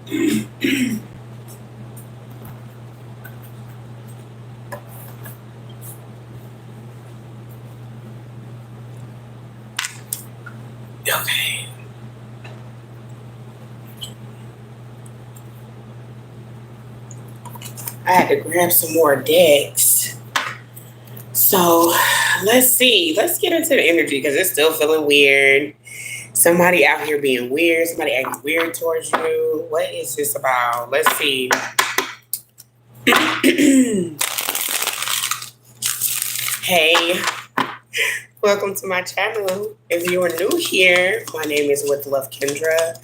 Okay. I had to grab some more decks. So let's see. Let's get into the energy because it's still feeling weird. Somebody out here being weird. Somebody acting weird towards you. What is this about? Let's see. Hey, welcome to my channel. If you are new here, my name is With Love Kendra.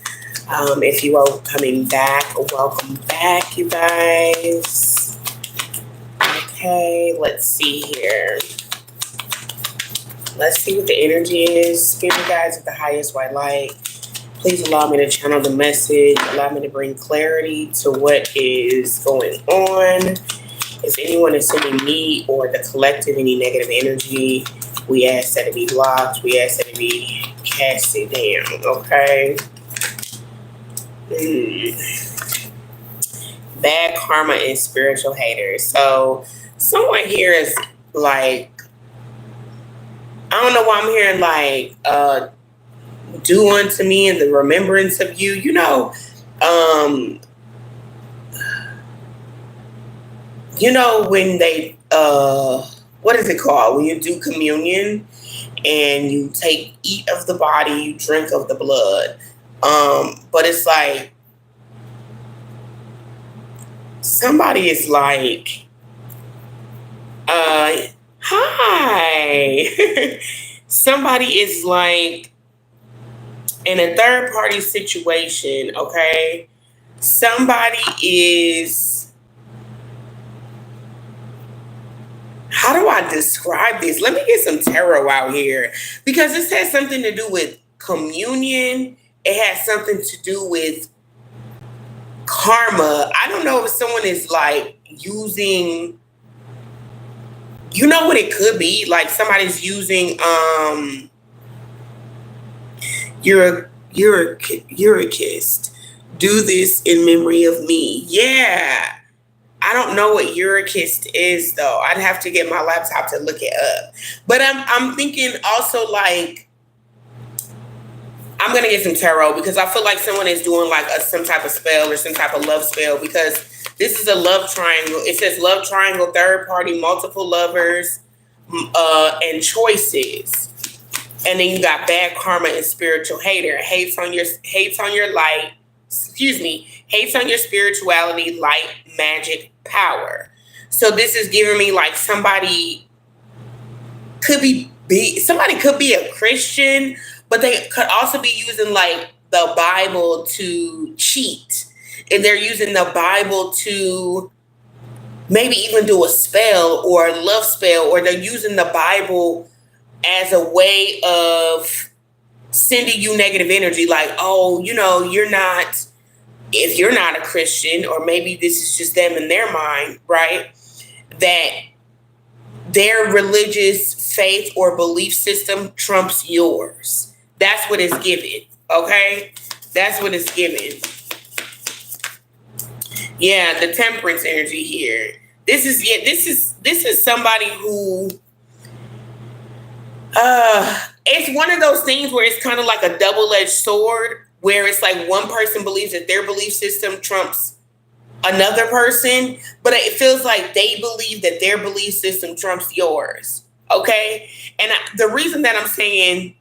If you are coming back, welcome back, you guys. Okay, let's see here. Let's see what the energy is. Spirit guides of the highest white light. Please allow me to channel the message. Allow me to bring clarity to what is going on. If anyone is sending me or the collective any negative energy, we ask that it be blocked. We ask that it be casted down. Okay. Bad karma and spiritual haters. So someone here is like, I don't know why I'm hearing like do unto me in the remembrance of you. You know when they what is it called? When you do communion and you eat of the body, you drink of the blood. But it's like somebody is like, hi. Somebody is like in a third party situation, okay? Somebody is, how do I describe this? Let me get some tarot out here because this has something to do with communion. It has something to do with karma. I don't know if someone is like using, you know what it could be? Like somebody's using Eurykist. Do this in memory of me. Yeah. I don't know what Eurykist is though. I'd have to get my laptop to look it up. But I'm thinking also like I'm gonna get some tarot because I feel like someone is doing like some type of spell or some type of love spell because this is a love triangle. It says love triangle, third party, multiple lovers, and choices. And then you got bad karma and spiritual hater. Hates on your light. Hates on your spirituality, light, magic, power. So this is giving me like somebody could be a Christian, but they could also be using like the Bible to cheat. And they're using the Bible to maybe even do a spell or a love spell, or they're using the Bible as a way of sending you negative energy. Like, oh, if you're not a Christian, or maybe this is just them in their mind, right? That their religious faith or belief system trumps yours. That's what it's given. Okay? That's what it's given. Yeah, the temperance energy here. This is somebody who it's one of those things where it's kind of like a double-edged sword, where it's like one person believes that their belief system trumps another person, but it feels like they believe that their belief system trumps yours. Okay? And the reason that I'm saying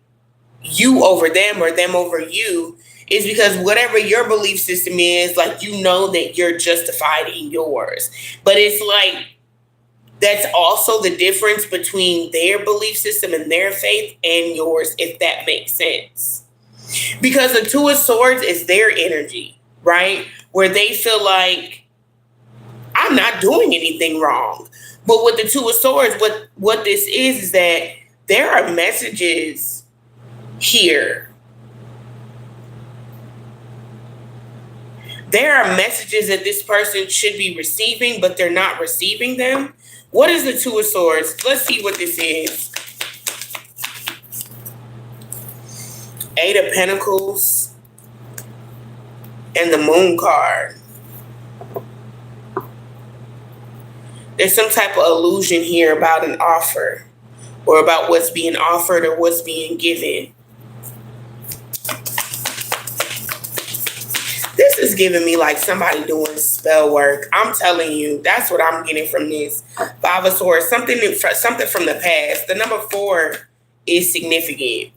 you over them or them over you is because whatever your belief system is, like, you know that you're justified in yours. But it's like, that's also the difference between their belief system and their faith and yours, if that makes sense. Because the Two of Swords is their energy, right? Where they feel like, I'm not doing anything wrong. But with the Two of Swords, what this is that there are messages here. There are messages that this person should be receiving, but they're not receiving them. What is the Two of Swords? Let's see what this is. Eight of Pentacles and the moon card. There's some type of illusion here about an offer, or about what's being offered or what's being given. This is giving me like somebody doing spell work. I'm telling you, that's what I'm getting from this. Five of Swords, something from the past. The number 4 is significant.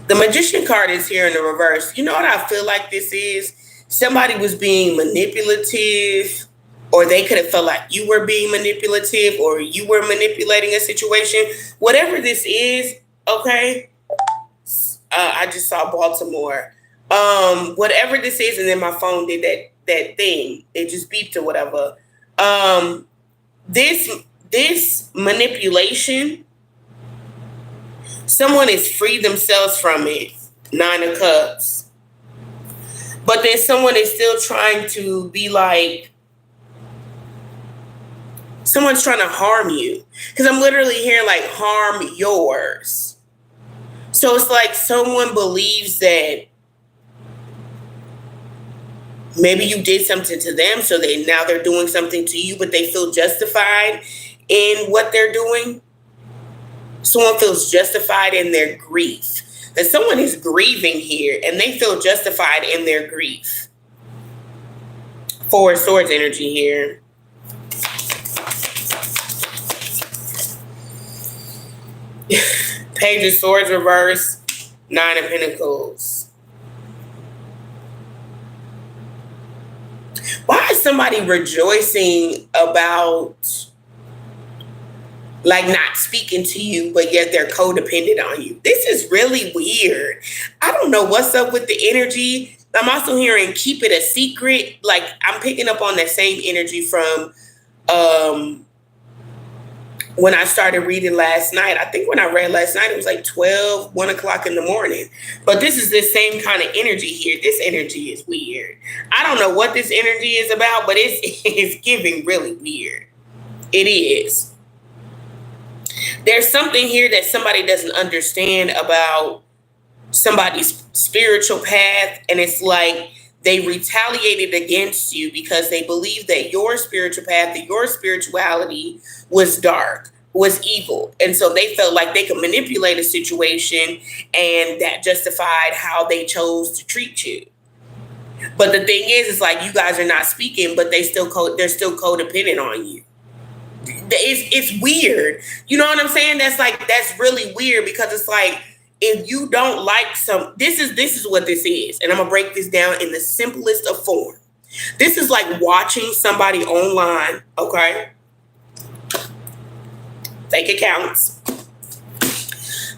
The Magician card is here in the reverse. You know what I feel like this is? Somebody was being manipulative, or they could have felt like you were being manipulative, or you were manipulating a situation. Whatever this is, okay? I just saw Baltimore. Whatever this is, and then my phone did that thing. It just beeped or whatever. This manipulation, someone has freed themselves from it. 9 of Cups. But then someone is still trying to be like, someone's trying to harm you. Because I'm literally hearing like harm yours. So it's like someone believes that maybe you did something to them, so now they're doing something to you, but they feel justified in what they're doing. Someone feels justified in their grief. That someone is grieving here and they feel justified in their grief. 4 of Swords energy here. Page of Swords reverse. 9 of Pentacles. Why is somebody rejoicing about like not speaking to you, but yet they're codependent on you? This is really weird. I don't know what's up with the energy. I'm also hearing keep it a secret. Like I'm picking up on that same energy from when I started reading last night. I think when I read last night, it was like 1 o'clock in the morning. But this is the same kind of energy here. This energy is weird. I don't know what this energy is about, but it's giving really weird. It is. There's something here that somebody doesn't understand about somebody's spiritual path. And it's like they retaliated against you because they believe that your spiritual path, that your spirituality was dark, was evil. And so they felt like they could manipulate a situation and that justified how they chose to treat you. But the thing is like you guys are not speaking, but they're still codependent on you. It's weird. You know what I'm saying? That's really weird because it's like, if you don't like this is what this is. And I'm going to break this down in the simplest of form. This is like watching somebody online. Okay. Take it counts.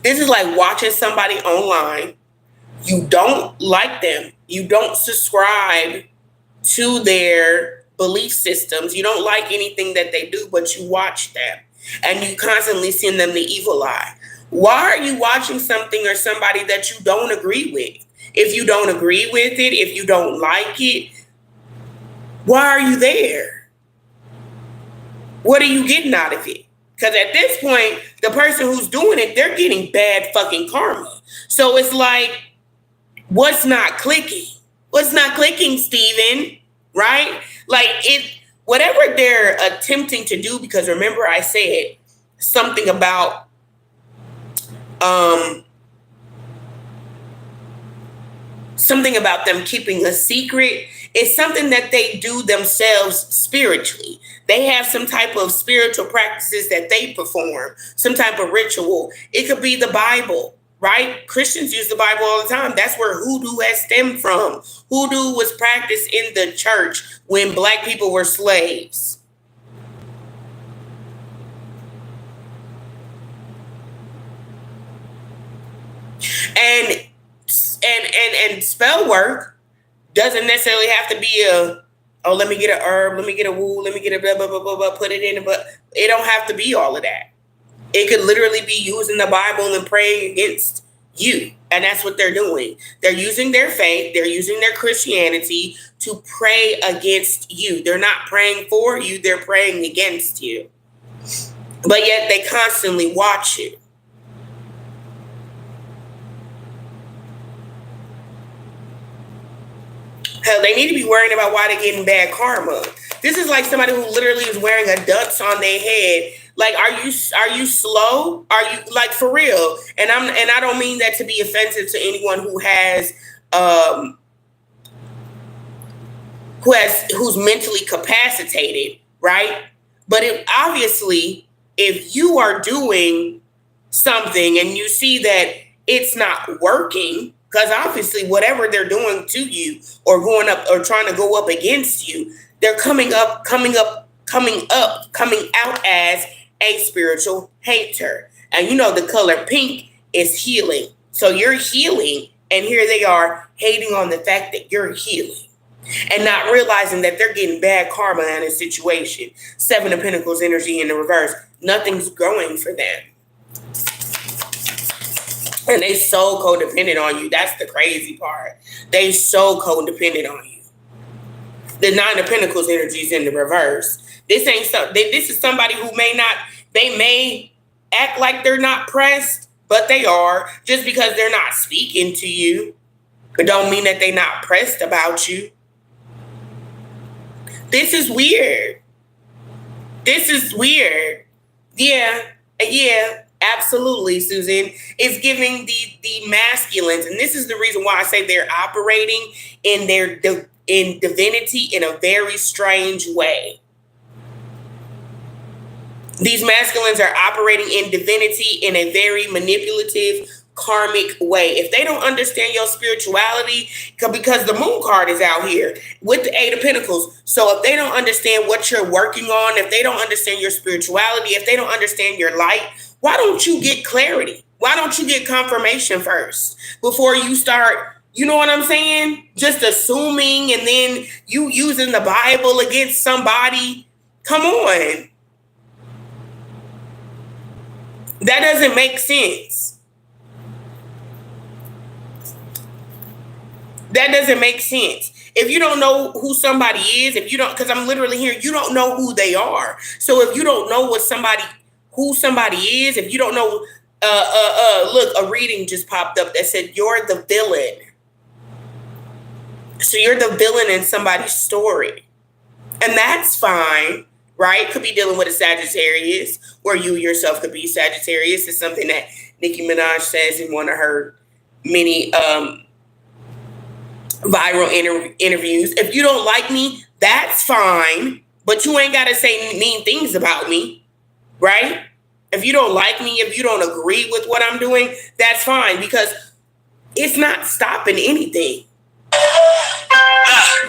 This is like watching somebody online. You don't like them. You don't subscribe to their belief systems. You don't like anything that they do, but you watch them and you constantly send them the evil eye. Why are you watching something or somebody that you don't agree with? If you don't agree with it, if you don't like it, why are you there? What are you getting out of it? Because at this point, the person who's doing it, they're getting bad fucking karma. So it's like, what's not clicking? What's not clicking, Steven? Right? Like whatever they're attempting to do, because remember I said something about them keeping a secret. It's something that they do themselves spiritually. They have some type of spiritual practices that they perform, some type of ritual. It could be the Bible, right? Christians use the Bible all the time. That's where hoodoo has stemmed from. Hoodoo was practiced in the church when Black people were slaves. And spell work doesn't necessarily have to be let me get a herb, let me get a woo, let me get a blah, blah, blah, blah, blah, put it in, but it don't have to be all of that. It could literally be using the Bible and praying against you. And that's what they're doing. They're using their faith, they're using their Christianity to pray against you. They're not praying for you, they're praying against you. But yet they constantly watch you. Hell, they need to be worrying about why they're getting bad karma. This is like somebody who literally is wearing a dunce on their head. Like, are you slow? Are you, like, for real? And I don't mean that to be offensive to anyone who's mentally capacitated, right? But if you are doing something and you see that it's not working, because obviously whatever they're doing to you or going up or trying to go up against you, they're coming out as a spiritual hater. And you know the color pink is healing. So you're healing, and here they are hating on the fact that you're healing and not realizing that they're getting bad karma in a situation. 7 of Pentacles energy in the reverse. Nothing's growing for them. And they so codependent on you. That's the crazy part. They so codependent on you. The 9 of Pentacles energy is in the reverse. This is somebody who they may act like they're not pressed, but they are. Just because they're not speaking to you, it don't mean that they're not pressed about you. This is weird. Yeah, absolutely, Susan. It's giving the masculines, and this is the reason why I say they're operating in in divinity in a very strange way. These masculines are operating in divinity in a very manipulative, karmic way. If they don't understand your spirituality, because the moon card is out here with the 8 of Pentacles. So if they don't understand what you're working on, if they don't understand your spirituality, if they don't understand your light, why don't you get clarity? Why don't you get confirmation first before you start, you know what I'm saying? Just assuming and then you using the Bible against somebody. Come on. That doesn't make sense. That doesn't make sense. If you don't know who somebody is, because I'm literally here, you don't know who they are. So if you don't know who somebody is, if you don't know, look, a reading just popped up that said you're the villain. So you're the villain in somebody's story. And that's fine, right? Could be dealing with a Sagittarius, or you yourself could be Sagittarius. It's something that Nicki Minaj says in one of her many viral interviews. If you don't like me, that's fine, but you ain't got to say mean things about me, right? If you don't like me, if you don't agree with what I'm doing, that's fine, because it's not stopping anything.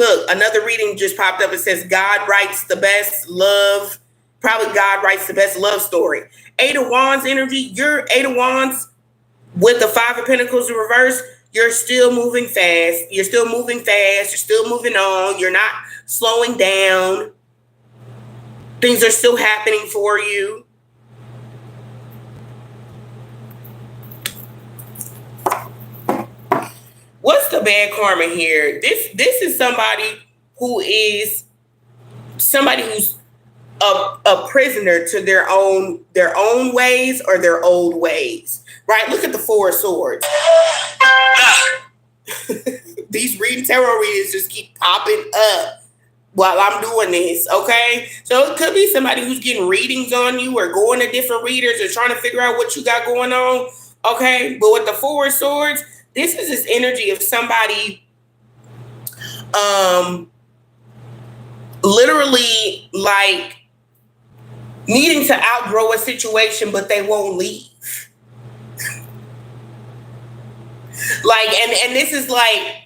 Look, another reading just popped up. It says God writes the best love. Probably God writes the best love story. 8 of Wands energy. You're 8 of Wands with the 5 of Pentacles in reverse. You're still moving fast. You're still moving fast. You're still moving on. You're not slowing down. Things are still happening for you. What's the bad karma here? This is somebody who's a prisoner to their own ways or their old ways, right? Look at the 4 of Swords. These tarot readings just keep popping up while I'm doing this, okay? So it could be somebody who's getting readings on you or going to different readers or trying to figure out what you got going on, okay? But with the 4 of Swords, this is this energy of somebody literally like needing to outgrow a situation, but they won't leave. Like, and this is like,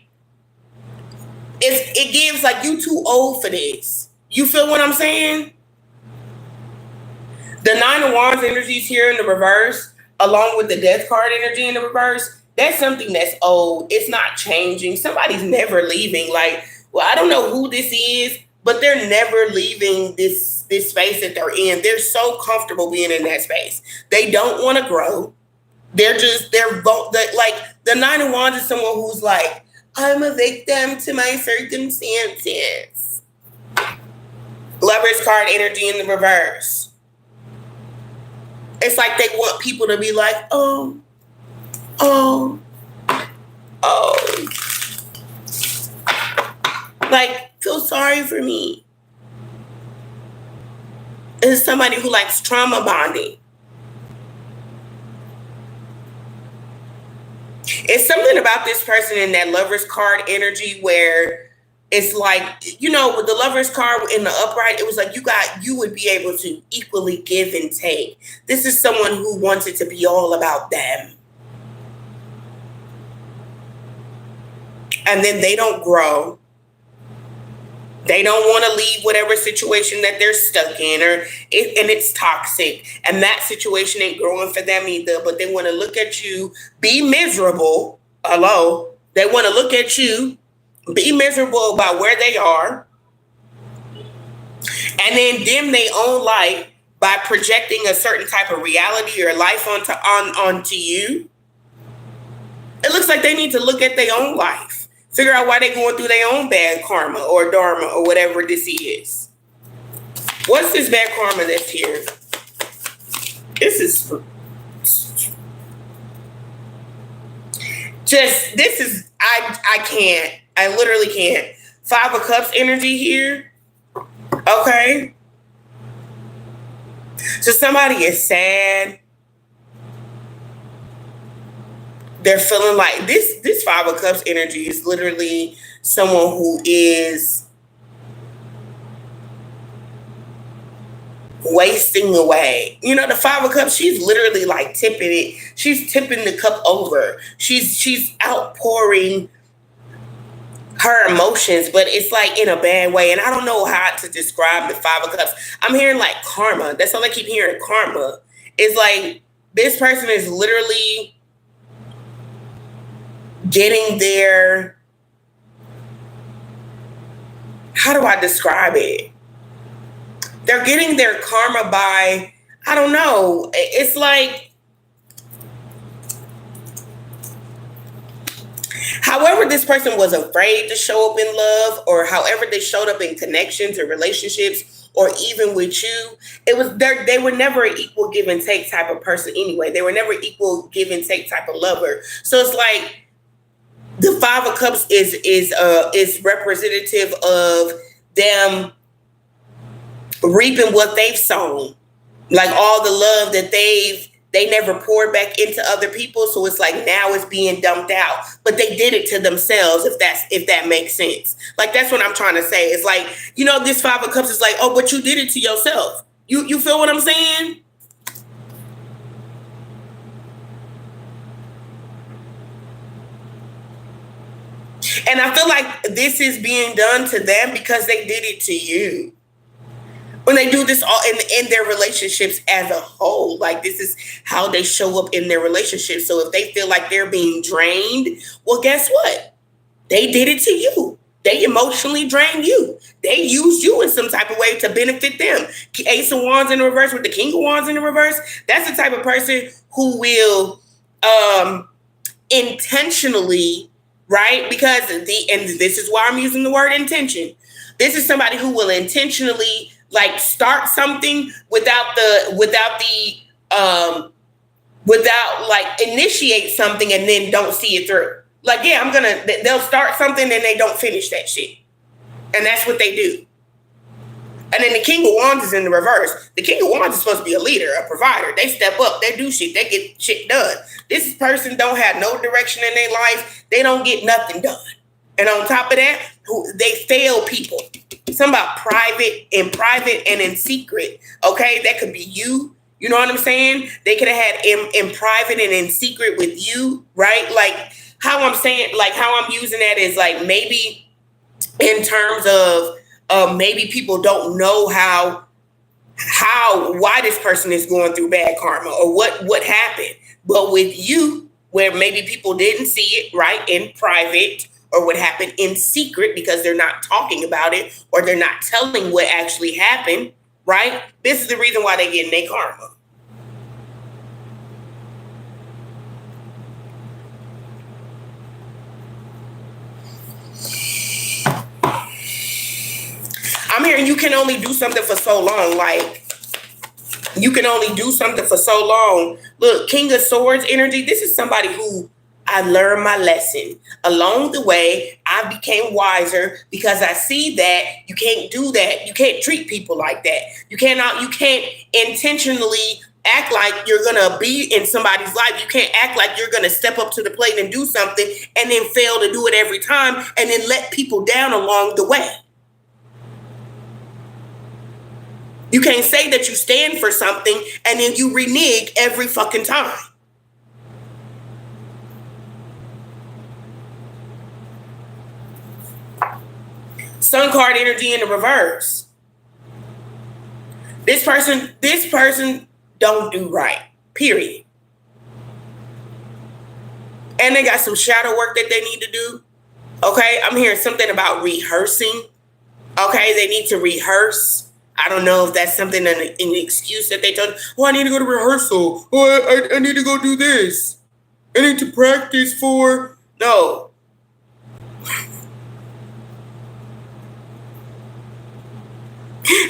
it gives like you too old for this. You feel what I'm saying? The 9 of Wands energy is here in the reverse, along with the Death card energy in the reverse. That's something that's old. It's not changing. Somebody's never leaving. Like, well, I don't know who this is, but they're never leaving this space that they're in. They're so comfortable being in that space. They don't want to grow. They're like, the 9 of Wands is someone who's like, I'm a victim to my circumstances. Lover's card energy in the reverse. It's like they want people to be like, oh. Like, feel sorry for me. This is somebody who likes trauma bonding. It's something about this person in that Lover's card energy where it's like, with the Lover's card in the upright, it was like you would be able to equally give and take. This is someone who wants it to be all about them. And then they don't grow. They don't want to leave whatever situation that they're stuck in, and it's toxic. And that situation ain't growing for them either. But they want to look at you, be miserable. Hello. They want to look at you, be miserable about where they are, and then dim their own light by projecting a certain type of reality or life onto you. It looks like they need to look at their own life. Figure out why they're going through their own bad karma or dharma or whatever this is. What's this bad karma that's here? I can't. I literally can't. 5 of Cups energy here. Okay. So somebody is sad. They're feeling like this 5 of Cups energy is literally someone who is wasting away. The 5 of Cups, she's literally like tipping it. She's tipping the cup over. She's outpouring her emotions, but it's like in a bad way. And I don't know how to describe the 5 of Cups. I'm hearing like karma. That's all I keep hearing, karma. It's like this person is literally getting their, how do I describe it? They're getting their karma by, I don't know. It's like, however this person was afraid to show up in love, or however they showed up in connections or relationships, or even with you, they were never an equal give and take type of person anyway. They were never equal give and take type of lover. So it's like, the 5 of Cups is representative of them reaping what they've sown, like all the love that they never poured back into other people. So it's like now it's being dumped out, but they did it to themselves. If that makes sense, like that's what I'm trying to say. It's like this 5 of Cups is like, oh, but you did it to yourself. You feel what I'm saying? And I feel like this is being done to them because they did it to you. When they do this all in their relationships as a whole, like this is how they show up in their relationships. So if they feel like they're being drained, well, guess what? They did it to you. They emotionally drained you. They used you in some type of way to benefit them. Ace of Wands in the reverse with the King of Wands in the reverse. That's the type of person who will intentionally, right? Because and this is why I'm using the word intention. This is somebody who will intentionally like start something without like initiate something and then don't see it through. Like, yeah, they'll start something and they don't finish that shit. And that's what they do. And then the King of Wands is in the reverse. The King of Wands is supposed to be a leader, a provider. They step up, they do shit, they get shit done. This person don't have no direction in their life. They don't get nothing done. And on top of that, they fail people. Something about private and in secret. Okay, that could be you. You know what I'm saying? They could have had in private and in secret with you, right? Like how I'm saying, like how I'm using that is like maybe in terms of maybe people don't know why this person is going through bad karma or what happened. But with you, where maybe people didn't see it, right, in private, or what happened in secret because they're not talking about it or they're not telling what actually happened, right? This is the reason why they're getting their karma. I'm hearing you can only do something for so long. Like, you can only do something for so long. Look, King of Swords energy. This is somebody who, I learned my lesson. Along the way, I became wiser because I see that you can't do that. You can't treat people like that. You can't intentionally act like you're going to be in somebody's life. You can't act like you're going to step up to the plate and do something and then fail to do it every time and then let people down along the way. You can't say that you stand for something and then you renege every fucking time. Sun card energy in the reverse. This person don't do right, period. And they got some shadow work that they need to do. Okay, I'm hearing something about rehearsing. Okay, they need to rehearse. I don't know if that's something, an excuse that they told. Oh, I need to go to rehearsal. Oh, I need to go do this. I need to practice for. No.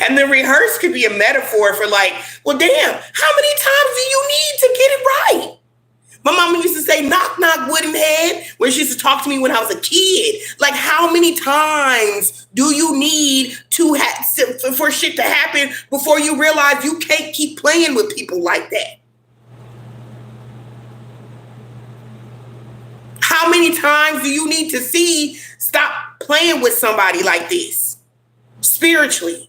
And the rehearse could be a metaphor for like, well, damn, how many times do you need to get it right? My mama used to say, knock, knock, wooden head, when she used to talk to me when I was a kid. Like, how many times do you need for shit to happen before you realize you can't keep playing with people like that? How many times do you need to stop playing with somebody like this spiritually?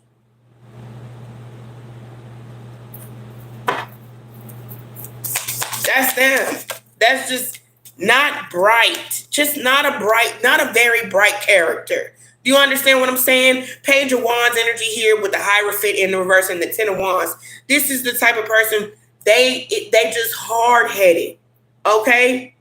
That's them. That's just not bright. Just not a very bright character. Do you understand what I'm saying? Page of Wands energy here with the Hierophant in the reverse and the Ten of Wands. This is the type of person, they just hard-headed. Okay?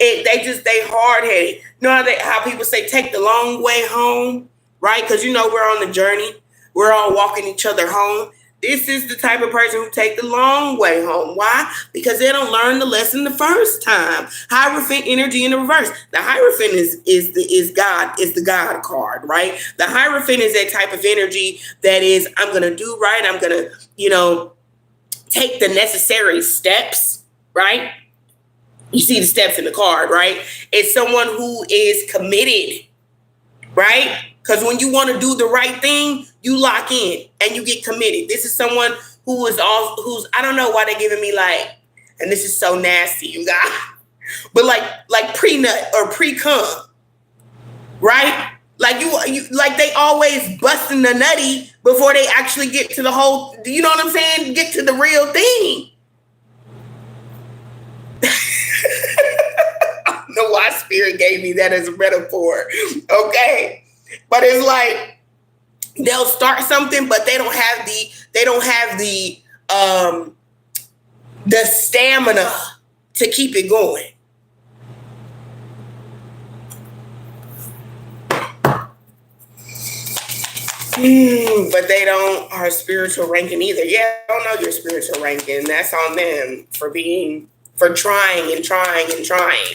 They hard-headed. You know how people say take the long way home, right? Because we're on the journey. We're all walking each other home. This is the type of person who take the long way home. Why? Because they don't learn the lesson the first time. Hierophant energy in the reverse. The Hierophant is God, is the God card, right? The Hierophant is that type of energy that is, I'm going to do right. I'm going to, take the necessary steps, right? You see the steps in the card, right? It's someone who is committed, right? Because when you want to do the right thing, you lock in and you get committed. This is someone who's I don't know why they're giving me like, and this is so nasty, you guys, but like pre-nut or pre-cum, right? Like you like they always busting the nutty before they actually get to the whole, you know what I'm saying? Get to the real thing. I don't know why Spirit gave me that as a metaphor. Okay. But it's like they'll start something, but they don't have the stamina to keep it going. But they don't are spiritual ranking either. Yeah, I don't know your spiritual ranking. That's on them for trying and trying and trying.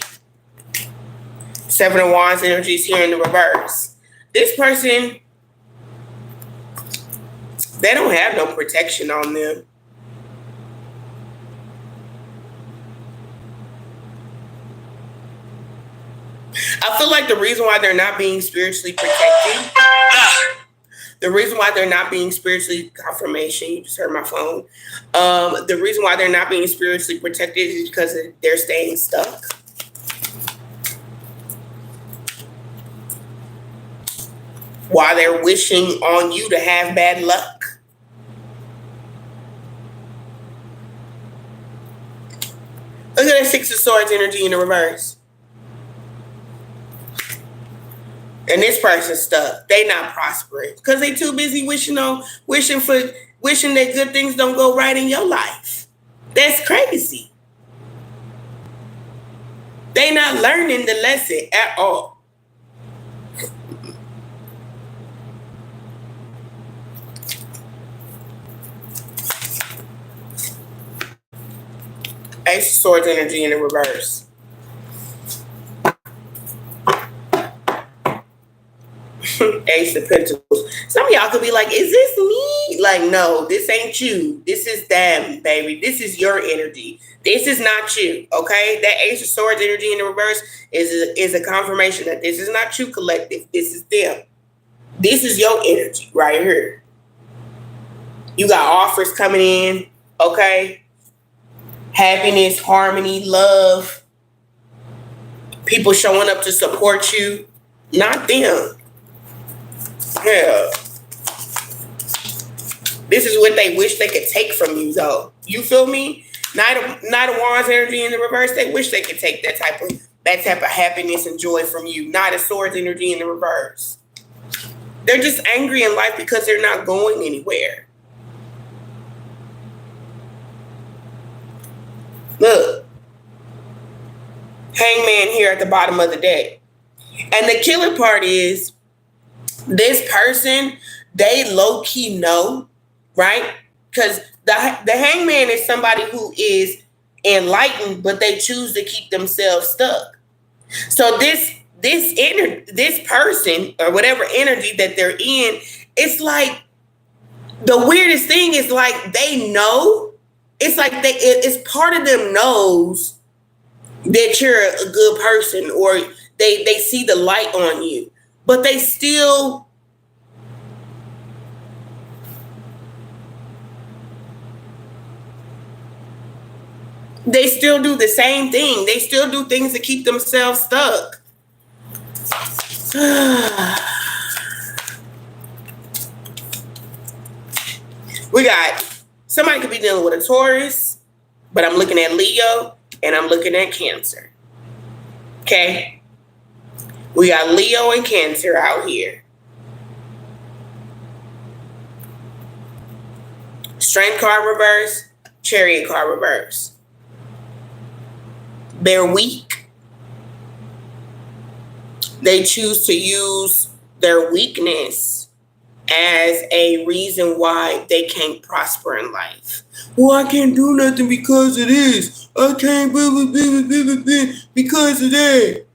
Seven of Wands energy is here in the reverse. This person, they don't have no protection on them. I feel like the reason why they're not being spiritually protected, the reason why they're not being spiritually, confirmation, you just heard my phone. The reason why they're not being spiritually protected is because they're staying stuck. While they're wishing on you to have bad luck. Look at that Six of Swords energy in the reverse. And this person's stuck. They not prospering because they too busy wishing that good things don't go right in your life. That's crazy. They not learning the lesson at all. Ace of Swords energy in the reverse. Ace of Pentacles. Some of y'all could be like, is this me? Like, no, this ain't you. This is them, baby. This is your energy. This is not you, okay? That Ace of Swords energy in the reverse is a confirmation that this is not you, collective. This is them. This is your energy right here. You got offers coming in, okay? Happiness, harmony, love. People showing up to support you. Not them. Yeah. This is what they wish they could take from you, though. You feel me? Knight of Wands energy in the reverse. They wish they could take that type of happiness and joy from you. Knight of Swords energy in the reverse. They're just angry in life because they're not going anywhere. Look. Hangman here at the bottom of the deck. And the killer part is this person, they low-key know, right? Because the hangman is somebody who is enlightened, but they choose to keep themselves stuck. So this person or whatever energy that they're in, it's like the weirdest thing is like they know. It's like it's part of them knows that you're a good person, or they see the light on you, but they still do the same thing. They still do things to keep themselves stuck. We got somebody could be dealing with a Taurus, but I'm looking at Leo and I'm looking at Cancer. Okay? We got Leo and Cancer out here. Strength card reverse, Chariot card reverse. They're weak. They choose to use their weakness as a reason why they can't prosper in life. Well, I can't do nothing because of this. I can't because of that.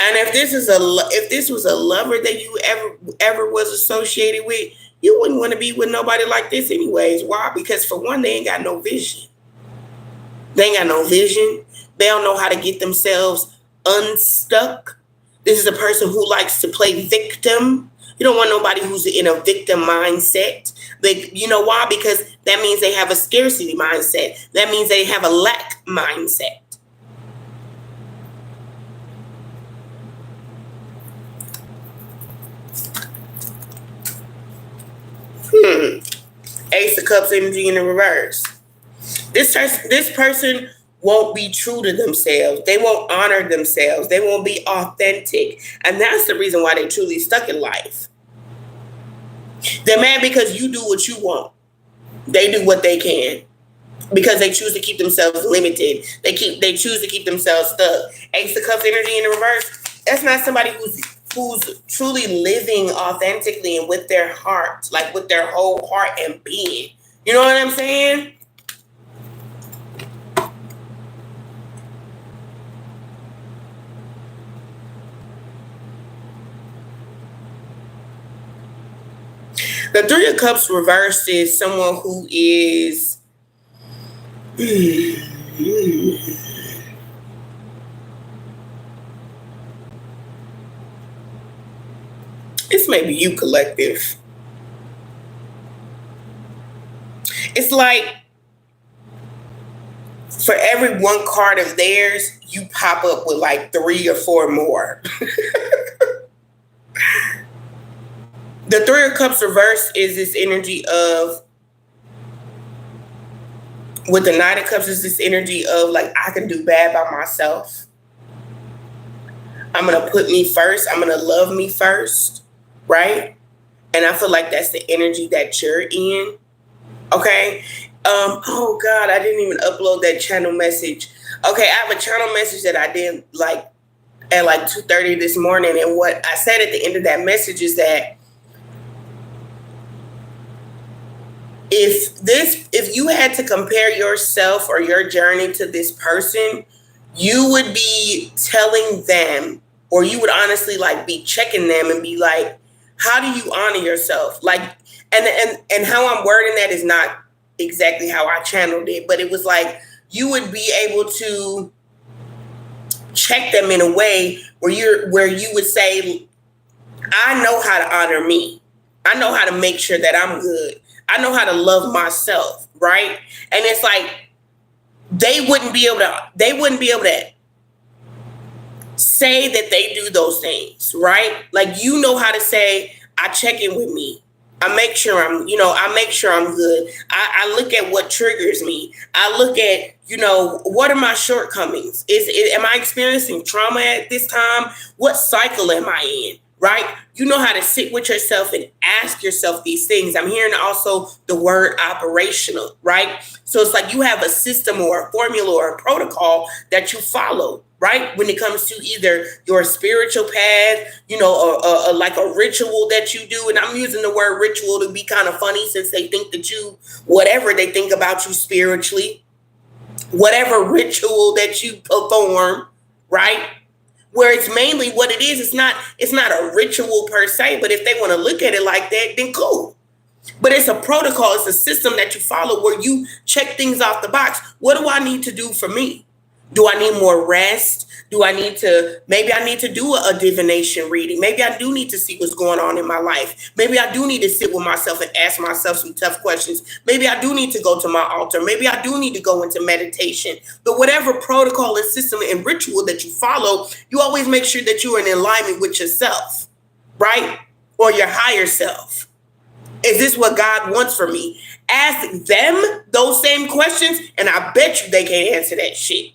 And if this was a lover that you ever was associated with, you wouldn't want to be with nobody like this anyways. Why? Because for one, they ain't got no vision. They ain't got no vision. They don't know how to get themselves unstuck. This is a person who likes to play victim. You don't want nobody who's in a victim mindset. You know why? Because that means they have a scarcity mindset. That means they have a lack mindset. Ace of Cups energy in the reverse. This person won't be true to themselves. They won't honor themselves. They won't be authentic. And that's the reason why they're truly stuck in life. They're mad because you do what you want. They do what they can. Because they choose to keep themselves limited. They choose to keep themselves stuck. Ace of Cups energy in the reverse. That's not somebody who's truly living authentically and with their heart, like with their whole heart and being. You know what I'm saying? The Three of Cups reversed is someone who is it's maybe you, collective. It's like for every one card of theirs, you pop up with like 3 or 4 more. The Three of Cups reverse is this energy of, with the Knight of Cups is this energy of like, I can do bad by myself. I'm going to put me first. I'm going to love me first. Right? And I feel like that's the energy that you're in. Okay? Oh God, I didn't even upload that channel message. Okay, I have a channel message that I did like at like 2:30 this morning. And what I said at the end of that message is that if you had to compare yourself or your journey to this person, you would be telling them, or you would honestly like be checking them and be like, how do you honor yourself? Like, and how I'm wording that is not exactly how I channeled it, but it was like you would be able to check them in a way where you would say, I know how to honor me. I know how to make sure that I'm good. I know how to love myself, right? And it's like they wouldn't be able to say that they do those things, right? Like, you know how to say, I check in with me. I make sure I'm good. I look at what triggers me. I look at, what are my shortcomings? Am I experiencing trauma at this time? What cycle am I in? Right? You know how to sit with yourself and ask yourself these things. I'm hearing also the word operational, right? So it's like you have a system or a formula or a protocol that you follow, right? When it comes to either your spiritual path, like a ritual that you do. And I'm using the word ritual to be kind of funny since they think that whatever they think about you spiritually, whatever ritual that you perform, right? Where it's mainly what it is, it's not a ritual per se, but if they want to look at it like that, then cool. But it's a protocol, it's a system that you follow where you check things off the box. What do I need to do for me? Do I need more rest? Maybe I need to do a divination reading. Maybe I do need to see what's going on in my life. Maybe I do need to sit with myself and ask myself some tough questions. Maybe I do need to go to my altar. Maybe I do need to go into meditation. But whatever protocol and system and ritual that you follow, you always make sure that you are in alignment with yourself, right? Or your higher self. Is this what God wants for me? Ask them those same questions, and I bet you they can't answer that shit.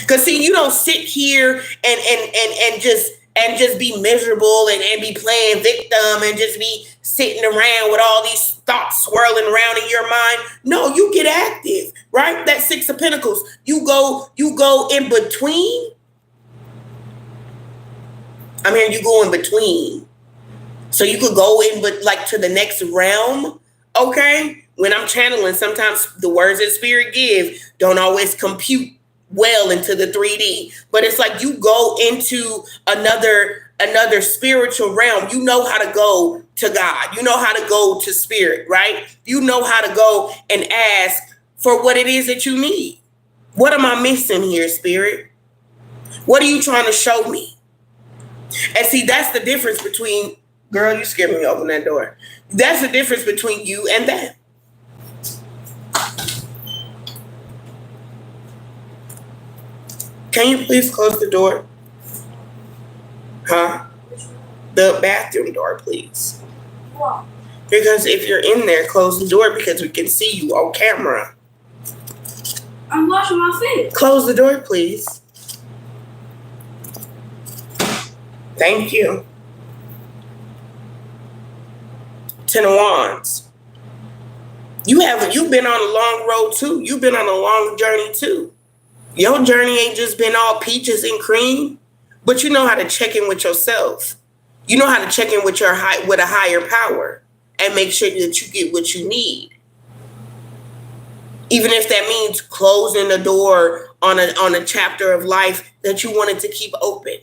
Because see, you don't sit here and just be miserable and be playing victim and just be sitting around with all these thoughts swirling around in your mind. No, you get active, right? That Six of Pentacles. You go in between. I'm hearing you go in between. So you could go in, but like to the next realm. Okay. When I'm channeling, sometimes the words that spirit give don't always compute well into the 3D, but it's like you go into another spiritual realm. You know how to go to God. You know how to go to spirit, right? You know how to go and ask for what it is that you need. What am I missing here, spirit? What are you trying to show me? And see, that's the difference between, girl, you scared me, open that door. That's the difference between you and them. Can you please close the door? Huh? The bathroom door, please. Why? Because if you're in there, close the door because we can see you on camera. I'm washing my face. Close the door, please. Thank you. Ten of Wands. You've been on a long road too. You've been on a long journey too. Your journey ain't just been all peaches and cream, but you know how to check in with yourself. You know how to check in with with a higher power and make sure that you get what you need. Even if that means closing the door on a chapter of life that you wanted to keep open.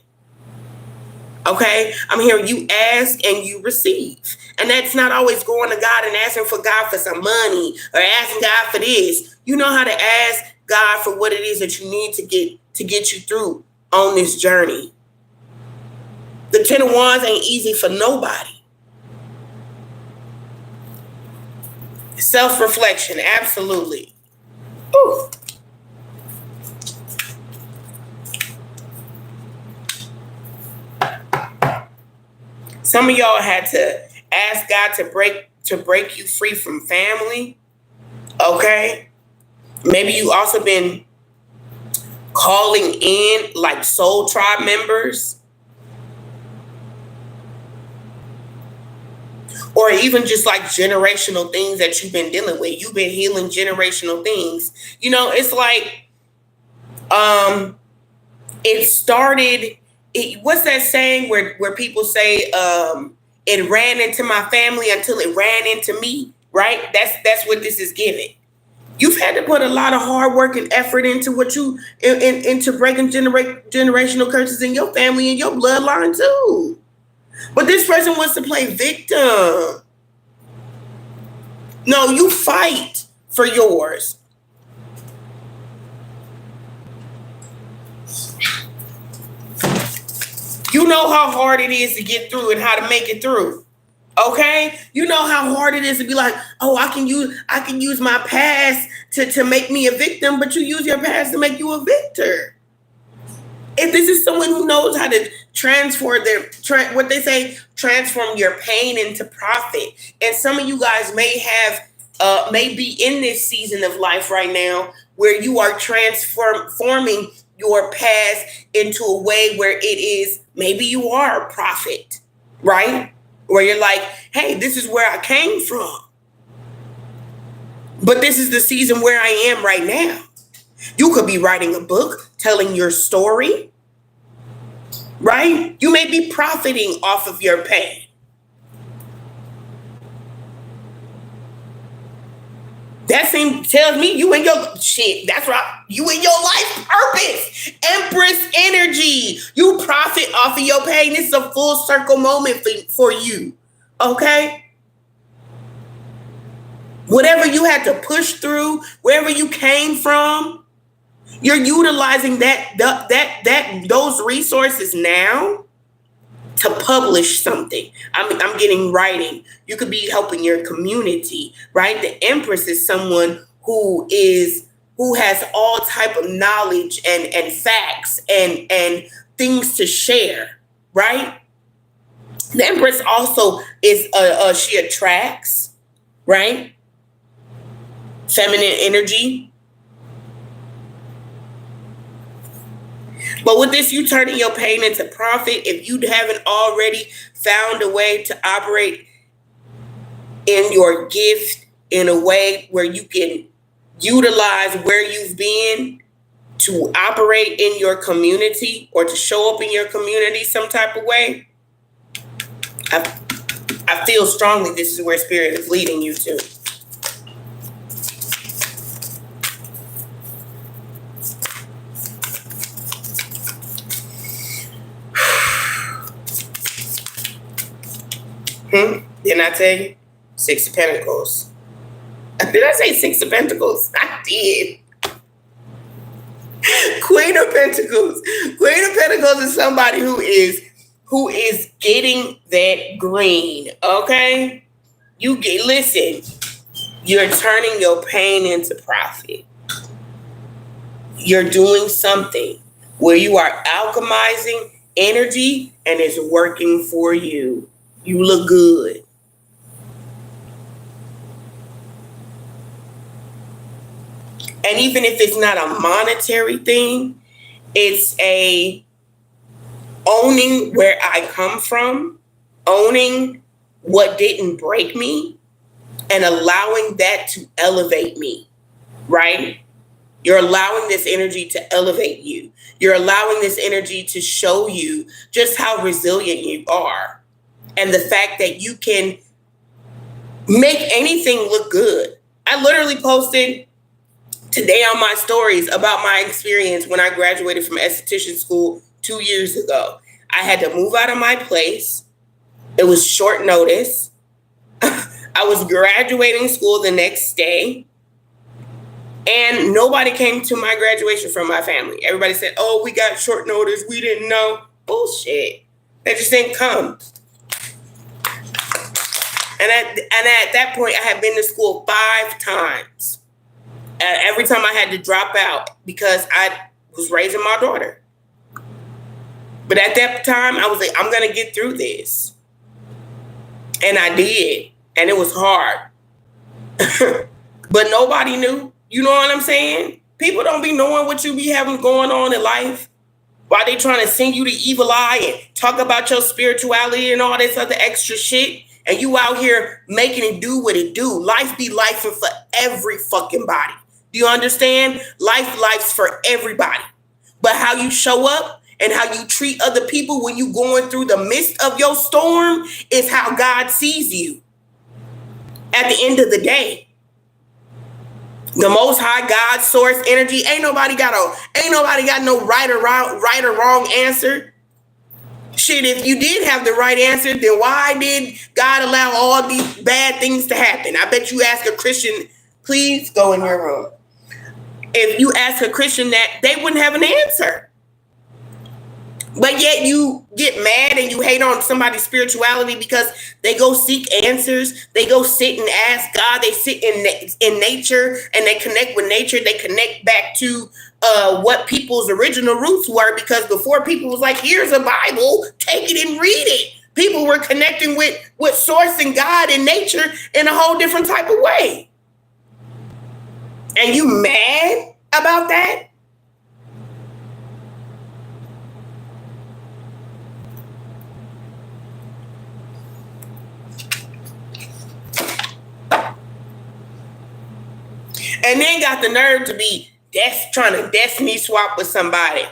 Okay? I'm hearing you ask and you receive. And that's not always going to God and asking for God for some money or asking God for this. You know how to ask God for what it is that you need to get you through on this journey. The Ten of Wands ain't easy for nobody. Self-reflection, absolutely. Ooh. Some of y'all had to ask God to break you free from family. Okay? Maybe you also been calling in like soul tribe members. Or even just like generational things that you've been dealing with. You've been healing generational things. It's like it started. What's that saying where people say it ran into my family until it ran into me, right? That's what this is giving. You've had to put a lot of hard work and effort into into breaking generational curses in your family and your bloodline too. But this person wants to play victim. No, you fight for yours. You know how hard it is to get through and how to make it through. Okay? You know how hard it is to be like, oh, I can use my past to make me a victim, but you use your past to make you a victor. If this is someone who knows how to transform what they say, transform your pain into profit. And some of you guys may be in this season of life right now where you are transforming your past into a way where it is, maybe you are a prophet, right? Where you're like, hey, this is where I came from. But this is the season where I am right now. You could be writing a book, telling your story, right? You may be profiting off of your pain. That tells me you in your shit. That's right. You in your life purpose. Empress energy. You profit off of your pain. This is a full circle moment for you. Okay? Whatever you had to push through, wherever you came from, you're utilizing those resources now to publish something. I'm getting writing. You could be helping your community, right? The Empress is someone who has all type of knowledge and facts and things to share, right? The Empress also is she attracts, right? Feminine energy. But with this, you turning your pain into profit. If you haven't already found a way to operate in your gift in a way where you can utilize where you've been to operate in your community or to show up in your community some type of way, I feel strongly this is where Spirit is leading you to. Didn't I tell you? 6 of Pentacles. Did I say 6 of Pentacles? I did. Queen of Pentacles. Queen of Pentacles is somebody who is getting that green. Okay? Listen. You're turning your pain into profit. You're doing something where you are alchemizing energy and it's working for you. You look good. And even if it's not a monetary thing, it's a owning where I come from, owning what didn't break me, and allowing that to elevate me, right? You're allowing this energy to elevate you. You're allowing this energy to show you just how resilient you are. And the fact that you can make anything look good. I literally posted today on my stories about my experience when I graduated from esthetician school 2 years ago. I had to move out of my place. It was short notice. I was graduating school the next day. And nobody came to my graduation from my family. Everybody said, oh, we got short notice. We didn't know. Bullshit. They just didn't come. And at that point, I had been to school 5 times. And every time I had to drop out because I was raising my daughter. But at that time, I was like, I'm going to get through this. And I did. And it was hard. But nobody knew. You know what I'm saying? People don't be knowing what you be having going on in life. While they trying to send you the evil eye and talk about your spirituality and all this other extra shit. And you out here making it do what it do. Life be lifing for every fucking body. Do you understand? Life's for everybody. But how you show up and how you treat other people when you going through the midst of your storm is how God sees you. At the end of the day. The Most High God, source, energy. Ain't nobody got no right or wrong answer. Shit, if you did have the right answer, then why did God allow all these bad things to happen? I bet you ask a Christian, please go in your room. If you ask a Christian that, they wouldn't have an answer. But yet you get mad and you hate on somebody's spirituality because they go seek answers. They go sit and ask God. They sit in nature and they connect with nature. They connect back to what people's original roots were, because before people was like, here's a Bible, take it and read it. People were connecting with source and God and nature in a whole different type of way. And you mad about that? And then got the nerve to be trying to destiny swap with somebody,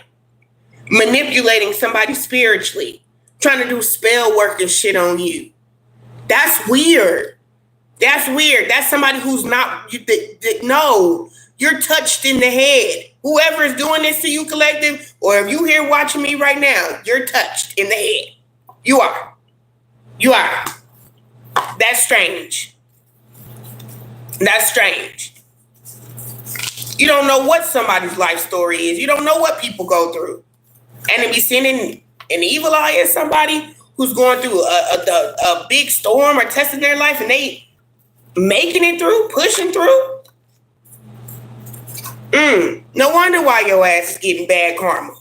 manipulating somebody spiritually, trying to do spell work and shit on you. That's weird. That's weird. That's somebody who's not, no, you're touched in the head. Whoever is doing this to you, collective, or if you here watching me right now, you're touched in the head. You are. You are. That's strange. That's strange. You don't know what somebody's life story is. You don't know what people go through. And to be sending an evil eye at somebody who's going through a big storm or test in their life and they making it through, pushing through. No wonder why your ass is getting bad karma.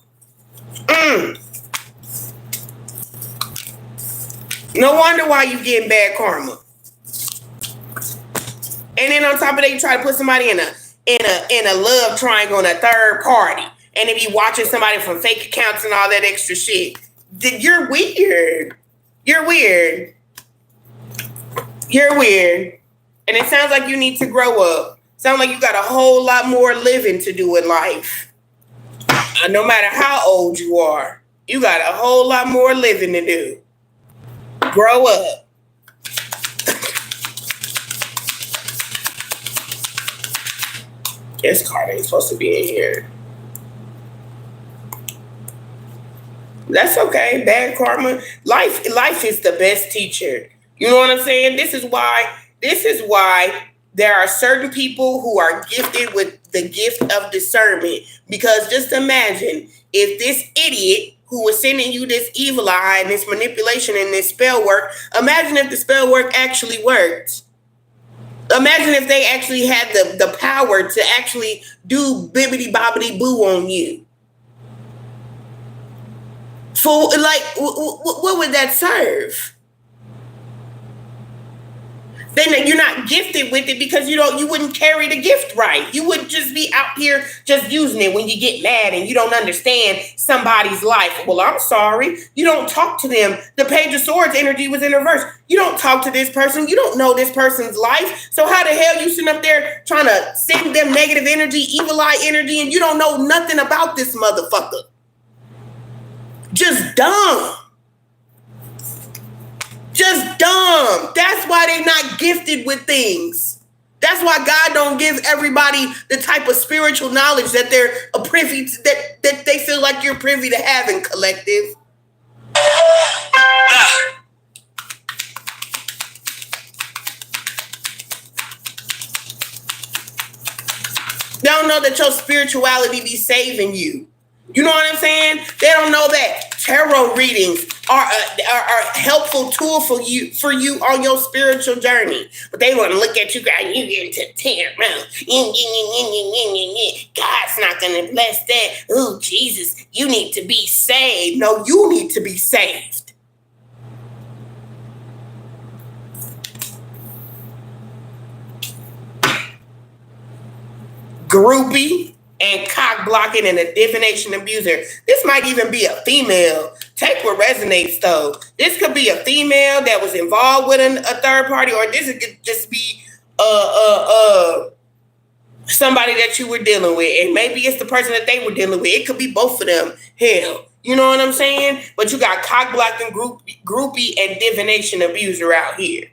No wonder why you getting bad karma. And then on top of that, you try to put somebody in a love triangle on a third party, and they be watching somebody from fake accounts and all that extra shit. You're weird. You're weird. You're weird. And it sounds like you need to grow up. Sounds like you got a whole lot more living to do in life. No matter how old you are, you got a whole lot more living to do. Grow up. This card ain't supposed to be in here. That's okay. Bad karma. Life is the best teacher. You know what I'm saying? This is why there are certain people who are gifted with the gift of discernment. Because just imagine if this idiot who was sending you this evil eye and this manipulation and this spell work, imagine if the spell work actually worked. Imagine if they actually had the power to actually do bibbity bobbity boo on you. For like, what would that serve? Then you're not gifted with it because you wouldn't carry the gift right. You would just be out here just using it when you get mad and you don't understand somebody's life. Well, I'm sorry. You don't talk to them. The Page of Swords energy was in reverse. You don't talk to this person. You don't know this person's life. So how the hell you sitting up there trying to send them negative energy, evil eye energy, and you don't know nothing about this motherfucker? Just dumb. Just dumb. That's why they're not gifted with things. That's why God don't give everybody the type of spiritual knowledge that they're privy to, that they feel like you're privy to having, collective. They don't know that your spirituality be saving you. You know what I'm saying? They don't know that tarot readings are a helpful tool for you on your spiritual journey. But they want to look at you guys, you get to 10 rounds. God's not going to bless that. Oh, Jesus, you need to be saved. No, you need to be saved. Groupie and cock blocking and a divination abuser. This might even be a female. Take what resonates, though. This could be a female that was involved with a third party, or this could just be somebody that you were dealing with, and maybe it's the person that they were dealing with. It could be both of them. Hell, you know what I'm saying? But you got cock blocking, groupie, and divination abuser out here.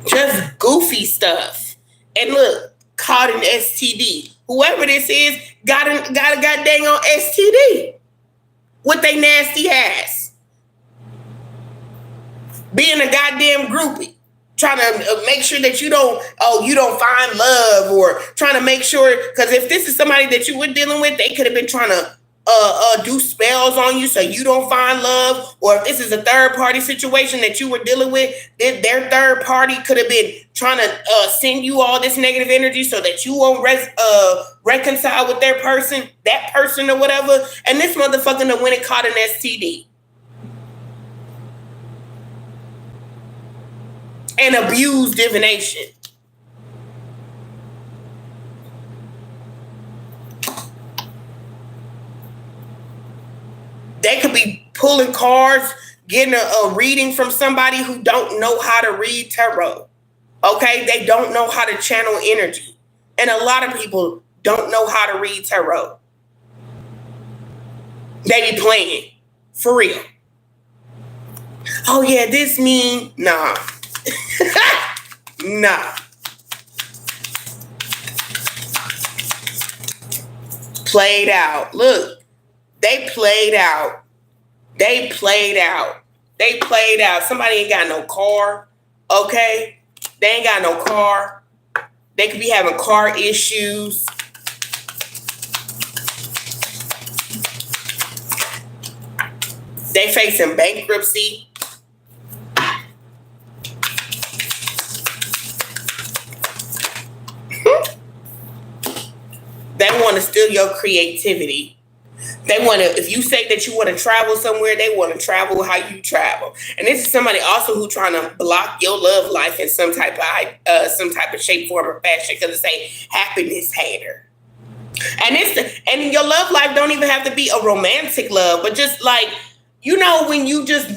Just goofy stuff. And look, caught an STD. Whoever this is got a goddamn on STD with they nasty ass. Being a goddamn groupie. Trying to make sure that you don't find love, or trying to make sure, because if this is somebody that you were dealing with, they could have been trying to do spells on you so you don't find love. Or if this is a third party situation that you were dealing with, then their third party could have been trying to send you all this negative energy so that you won't reconcile with that person or whatever. And this motherfucker done went and caught an STD. And abused divination. They could be pulling cards, getting a reading from somebody who don't know how to read tarot. Okay? They don't know how to channel energy. And a lot of people don't know how to read tarot. They be playing. For real. Oh yeah, this mean? Nah. Nah. Played out. Look, they played out. They played out. They played out. Somebody ain't got no car. Okay? They ain't got no car. They could be having car issues. They facing bankruptcy. They want to steal your creativity. They want to, if you say that you want to travel somewhere, they want to travel how you travel. And this is somebody also who trying to block your love life in some type of shape, form, or fashion, because it's a happiness hater. And your love life don't even have to be a romantic love, but just like, when you just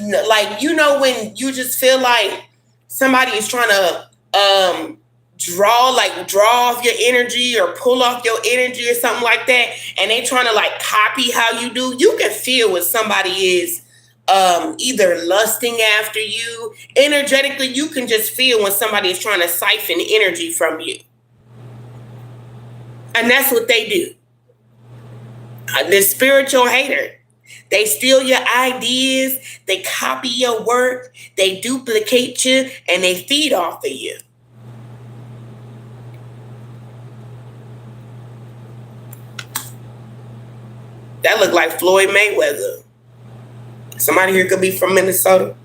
feel like somebody is trying to draw off your energy or pull off your energy or something like that, and they trying to like copy how you do. You can feel when somebody is either lusting after you energetically. You can just feel when somebody is trying to siphon energy from you, and that's what they do. The spiritual hater. They steal your ideas, they copy your work, they duplicate you, and they feed off of you. That look like Floyd Mayweather. Somebody here could be from Minnesota.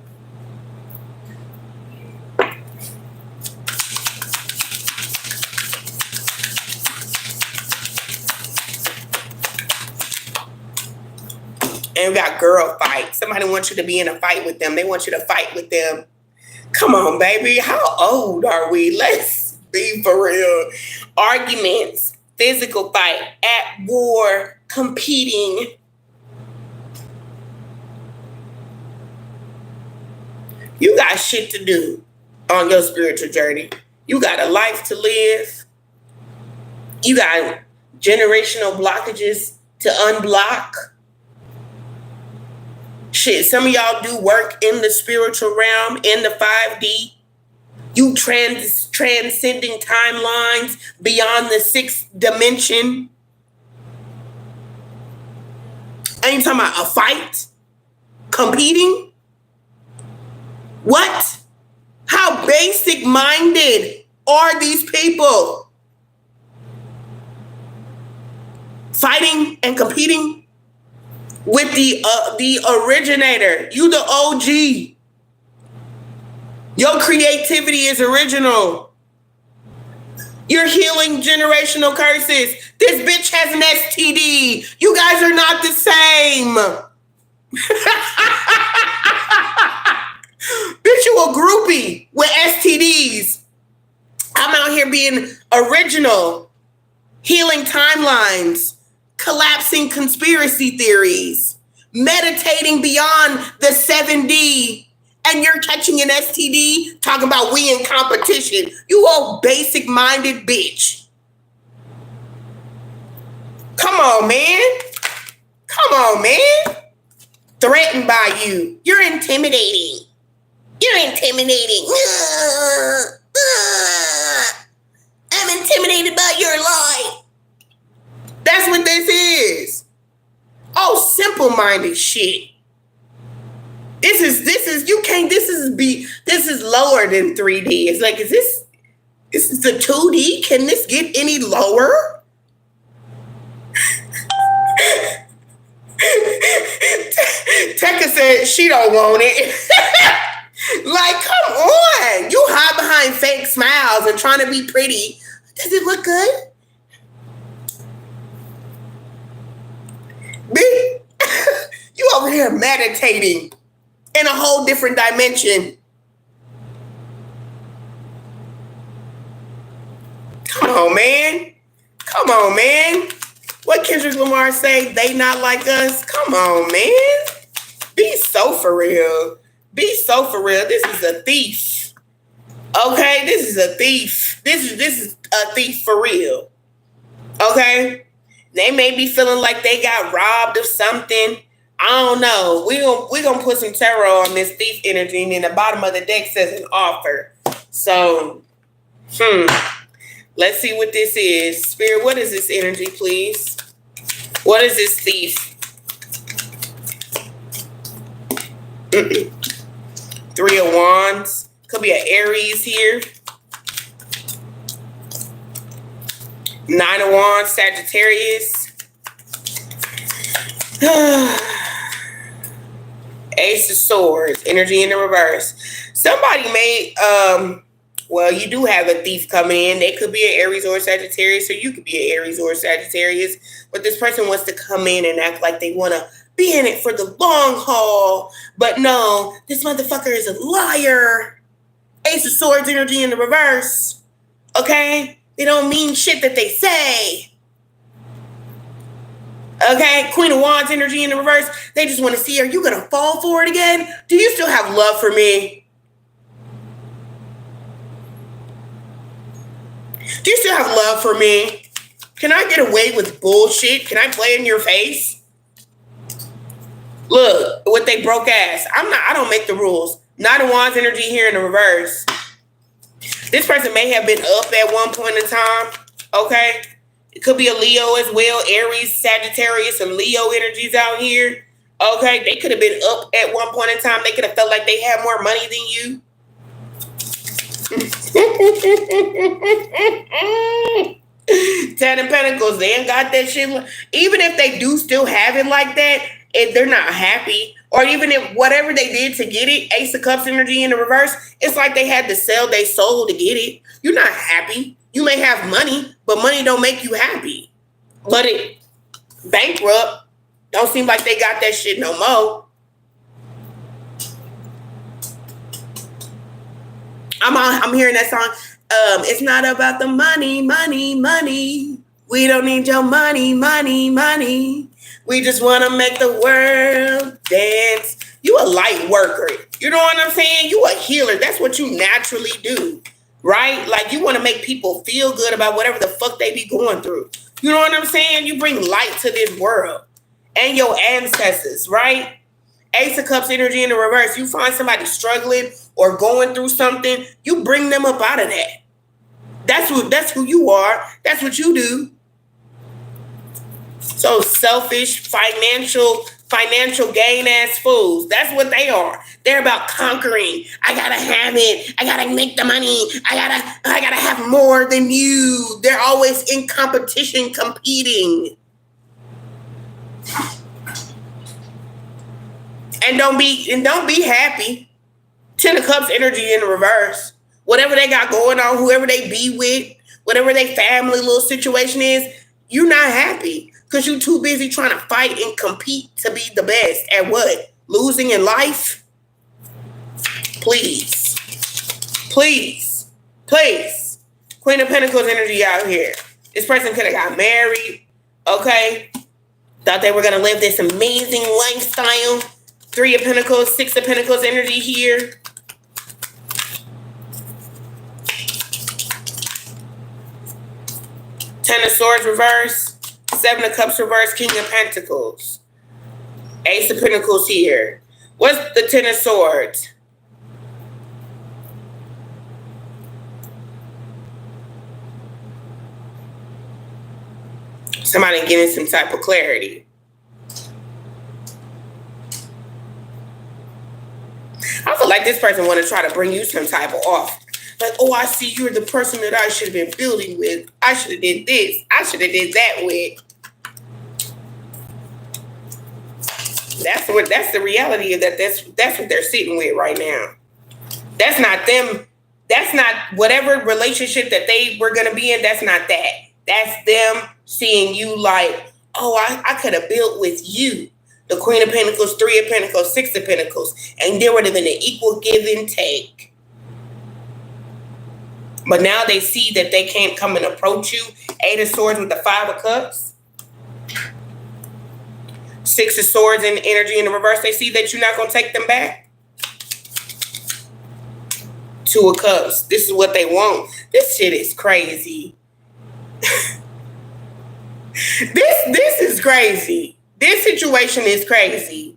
And we got girl fight. Somebody wants you to be in a fight with them. They want you to fight with them. Come on, baby. How old are we? Let's be for real. Arguments, physical fight, at war, competing. You got shit to do on your spiritual journey. You got a life to live. You got generational blockages to unblock. Shit, some of y'all do work in the spiritual realm, in the 5D. You transcending timelines beyond the 6th dimension. I ain't talking about a fight. Competing. What? How basic-minded are these people? Fighting and competing with the originator. You the OG. Your creativity is original. You're healing generational curses. This bitch has an STD. You guys are not the same. Bitch, you a groupie with STDs. I'm out here being original, healing timelines, collapsing conspiracy theories, meditating beyond the 7D, and you're catching an STD talking about we in competition. You old basic-minded bitch. Come on, man. Come on, man. Threatened by you. You're intimidating. You're intimidating. I'm intimidated by your light. That's what this is. Oh, simple-minded shit. This is lower than 3D. It's like, is this the 2D? Can this get any lower? Tekka said she don't want it. Like, come on. You hide behind fake smiles and trying to be pretty. Does it look good? You over here meditating in a whole different dimension. Come on, man. Come on, man. What Kendrick Lamar say? They not like us? Come on, man. Be so for real. Be so for real. This is a thief. Okay? This is a thief. This is a thief for real. Okay? They may be feeling like they got robbed of something. I don't know. We're gonna put some tarot on this thief energy, and then the bottom of the deck says an offer. So, let's see what this is. Spirit, what is this energy, please? What is this thief? 3 of Wands. Could be an Aries here. 9 of Wands, Sagittarius. Ace of Swords, energy in the reverse. Somebody may, well, you do have a thief coming in. They could be an Aries or a Sagittarius, or you could be an Aries or a Sagittarius. But this person wants to come in and act like they want to be in it for the long haul. But no, this motherfucker is a liar. Ace of Swords, energy in the reverse. Okay? They don't mean shit that they say. Okay? Queen of Wands, energy in the reverse. They just want to see, are you going to fall for it again? Do you still have love for me? Do you still have love for me? Can I get away with bullshit? Can I play in your face? Look, what they broke ass. I don't make the rules. 9 of Wands energy here in the reverse. This person may have been up at one point in time. Okay? It could be a Leo as well. Aries, Sagittarius, and Leo energies out here. Okay? They could have been up at one point in time. They could have felt like they had more money than you. 10 of Pentacles, they ain't got that shit. Even if they do still have it like that, if they're not happy, or even if whatever they did to get it, Ace of Cups energy in the reverse, it's like they had to sell their soul to get it. You're not happy. You may have money, but money don't make you happy. But it bankrupt, don't seem like they got that shit no more. I'm hearing that song. It's not about the money, money, money. We don't need your money, money, money. We just want to make the world dance. You a light worker. You know what I'm saying? You a healer. That's what you naturally do, right? Like you want to make people feel good about whatever the fuck they be going through. You know what I'm saying? You bring light to this world and your ancestors, right? Ace of Cups energy in the reverse. You find somebody struggling or going through something, you bring them up out of that. That's who you are. That's what you do. So selfish, financial gain ass fools. That's what they are. They're about conquering. I gotta have it. I gotta make the money. I gotta have more than you. They're always in competition, competing. And don't be happy. 10 of Cups energy in the reverse. Whatever they got going on, whoever they be with, whatever their family little situation is, you're not happy because you're too busy trying to fight and compete to be the best at what? Losing in life? Please. Please. Please. Queen of Pentacles energy out here. This person could have got married. Okay? Thought they were going to live this amazing lifestyle. 3 of Pentacles, 6 of Pentacles energy here. Ten of Swords reverse. 7 of Cups reverse. King of Pentacles. Ace of Pentacles here. What's the 10 of Swords? Somebody getting some type of clarity. I feel like this person want to try to bring you some type of offer. Like, oh, I see you're the person that I should have been building with. I should have did this. I should have did that with. That's the reality of that. That's what they're sitting with right now. That's not them. That's not whatever relationship that they were gonna be in. That's not that. That's them seeing you like, oh, I could have built with you. The Queen of Pentacles, Three of Pentacles, Six of Pentacles, and there would have been an equal give and take. But now they see that they can't come and approach you. Eight of Swords with the Five of Cups. Six of Swords and energy in the reverse. They see that you're not going to take them back. Two of Cups. This is what they want. This shit is crazy. This is crazy. This situation is crazy.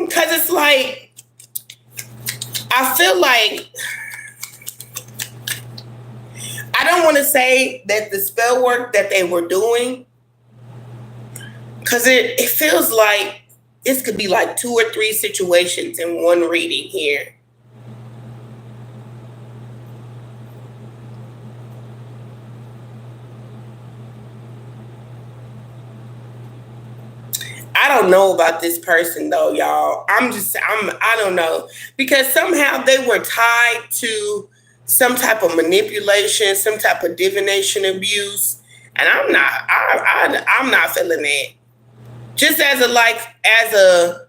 Because it's like, I feel like, I don't want to say that the spell work that they were doing, because it feels like this could be like 2 or 3 situations in one reading here. I don't know about this person though, y'all. I don't know. Because somehow they were tied to some type of manipulation, some type of divination abuse. And I'm not feeling that. Just as a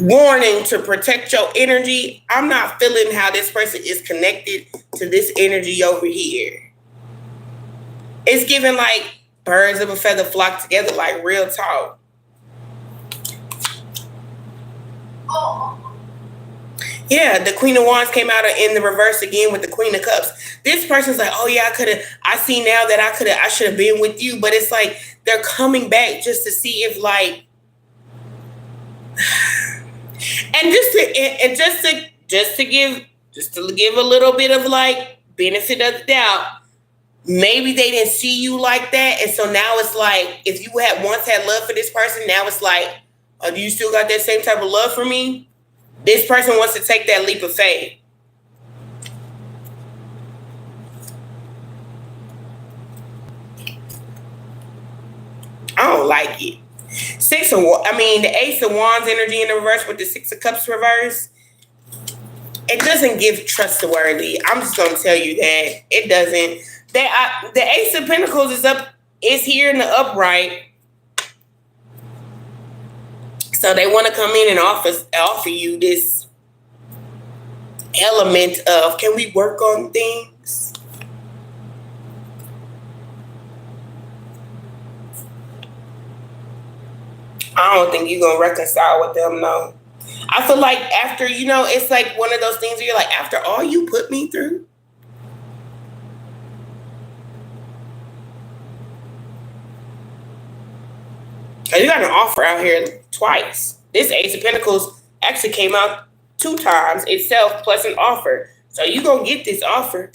warning to protect your energy, I'm not feeling how this person is connected to this energy over here. It's giving like birds of a feather flock together, like real talk. Oh. Yeah, the Queen of Wands came out in the reverse again with the Queen of Cups. This person's like, oh yeah, I see now that I should have been with you. But it's like they're coming back just to see if like, and just to give a little bit of like benefit of the doubt. Maybe they didn't see you like that. And so now it's like, if you once had love for this person, now it's like, oh, do you still got that same type of love for me? This person wants to take that leap of faith. I don't like it. The Ace of Wands energy in the reverse with the Six of Cups reverse. It doesn't give trustworthy. I'm just going to tell you that. It doesn't. The Ace of Pentacles is here in the upright. So they want to come in and offer you this element of, can we work on things? I don't think you're going to reconcile with them, no. I feel like after, it's like one of those things where you're like, after all you put me through, you got an offer out here twice. This Ace of Pentacles actually came out 2 times itself plus an offer. So you're going to get this offer.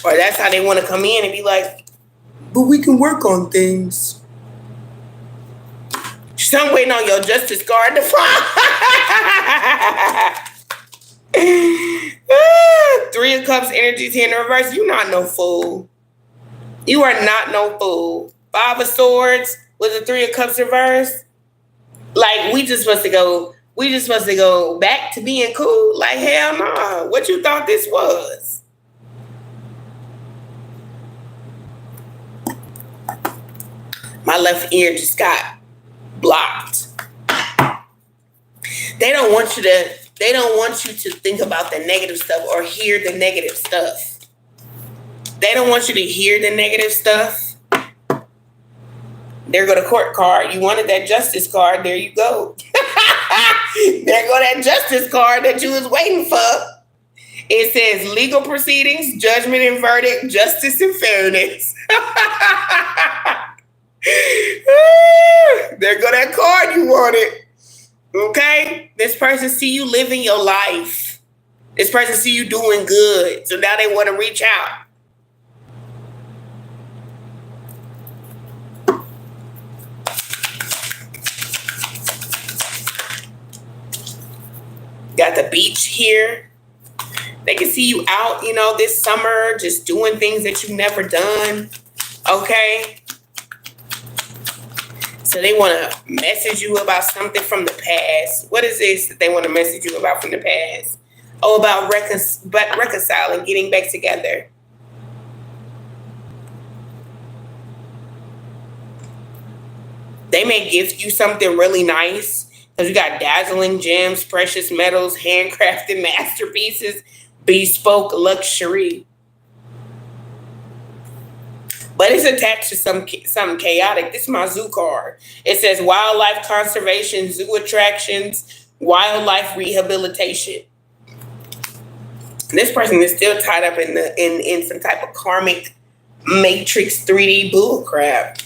Or that's how they want to come in and be like, but we can work on things. So I'm waiting on your justice card to fall. 3 of Cups energy here in the reverse. You're not no fool. You are not no fool. 5 of Swords with the 3 of Cups reverse. Like we just supposed to go back to being cool. Like hell no. What you thought this was? My left ear just got blocked. They don't want you to think about the negative stuff or hear the negative stuff. They don't want you to hear the negative stuff. There go the court card. You wanted that justice card. There you go. There go that justice card that you was waiting for. It says legal proceedings, judgment and verdict, justice and fairness. There go that card you wanted. Okay? This person see you living your life. This person see you doing good. So now they want to reach out. Got the beach here. They can see you out, this summer, just doing things that you've never done. Okay? So they want to message you about something from the past. What is this that they want to message you about from the past? Oh, about reconciling, getting back together. They may gift you something really nice because you got dazzling gems, precious metals, handcrafted masterpieces, bespoke luxury. But it's attached to something chaotic. This is my zoo card. It says wildlife conservation, zoo attractions, wildlife rehabilitation. This person is still tied up in some type of karmic matrix 3D bullcrap.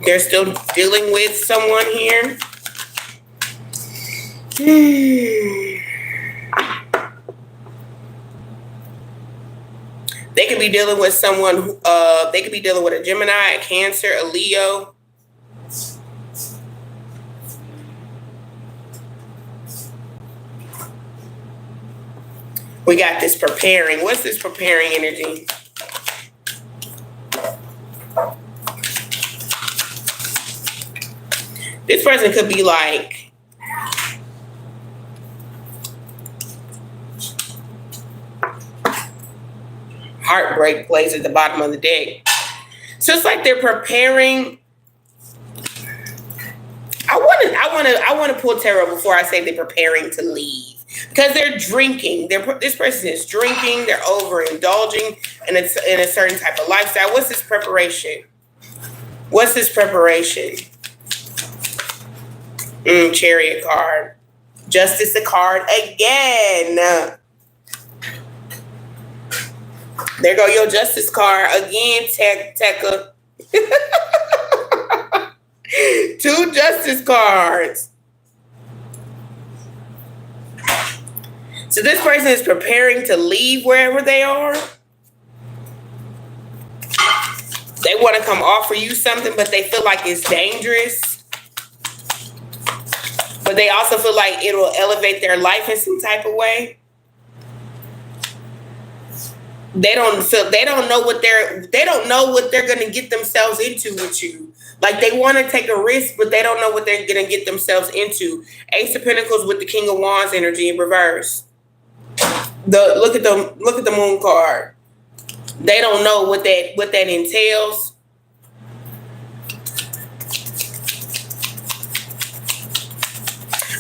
They're still dealing with someone here. They could be dealing with someone who, they could be dealing with a Gemini, a Cancer, a Leo. We got this preparing. What's this preparing energy? This person could be like heartbreak plays at the bottom of the deck. So it's like they're preparing. I want to pull tarot before I say they're preparing to leave because they're drinking. This person is drinking. They're overindulging in a certain type of lifestyle. What's this preparation? What's this preparation? Chariot card. Justice a card again. There go your justice card again, Tekka. 2 justice cards. So this person is preparing to leave wherever they are. They want to come offer you something, but they feel like it's dangerous. But they also feel like it will elevate their life in some type of way. They don't know what they're going to get themselves into with you. Like they want to take a risk, but they don't know what they're going to get themselves into. Ace of Pentacles with the King of Wands energy in reverse. Look at the Moon card. They don't know what that entails.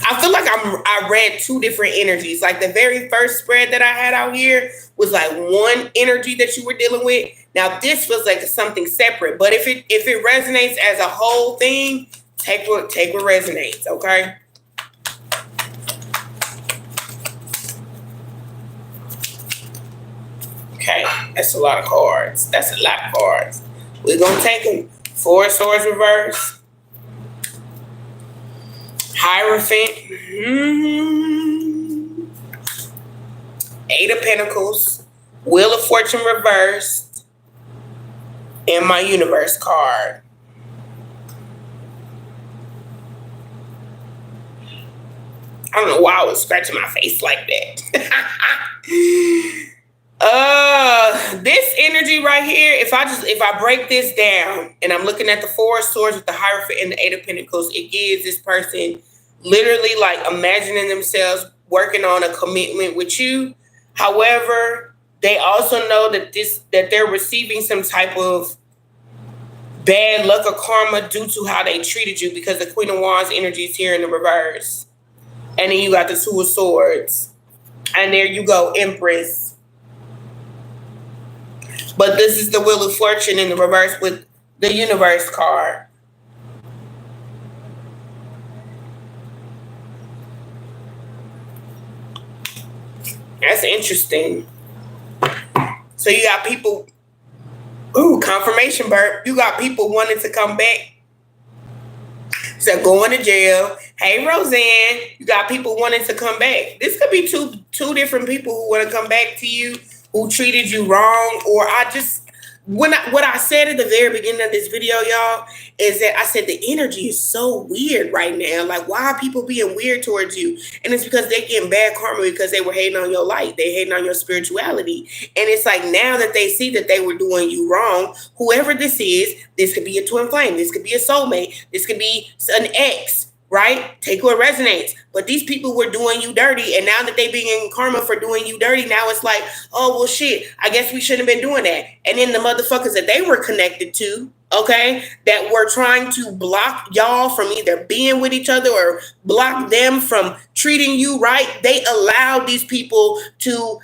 I feel like I read 2 different energies. Like the very first spread that I had out here was like one energy that you were dealing with. Now this feels like something separate. But if it resonates as a whole thing, take what resonates, okay? Okay, that's a lot of cards. We're gonna take them. 4 of Swords reverse. Hierophant. 8 of Pentacles. Wheel of Fortune reversed. And my Universe card. I don't know why I was scratching my face like that. This energy right here, if I break this down and I'm looking at the 4 of Swords with the Hierophant and the 8 of Pentacles, it gives this person literally like imagining themselves working on a commitment with you. However, they also know that they're receiving some type of bad luck or karma due to how they treated you, because the Queen of Wands energy is here in the reverse. And then you got the 2 of Swords. And there you go, Empress. But this is the Wheel of Fortune in the reverse with The universe card. That's interesting. So you got people, confirmation burp. You got people wanting to come back. So going to jail. Hey, Roseanne, you got people wanting to come back. This could be two different people who want to come back to you, who treated you wrong, or what I said at the very beginning of this video, y'all, is that I said the energy is so weird right now. Like, why are people being weird towards you? And it's because they're getting bad karma because they were hating on your light. They hating on your spirituality. And it's like now that they see that they were doing you wrong, whoever this is, this could be a twin flame. This could be a soulmate. This could be an ex. Right? Take what resonates. But these people were doing you dirty. And now that they being in karma for doing you dirty, now it's like, oh, well, shit, I guess we shouldn't have been doing that. And then the motherfuckers that they were connected to, okay, that were trying to block y'all from either being with each other or block them from treating you right, they allowed these people to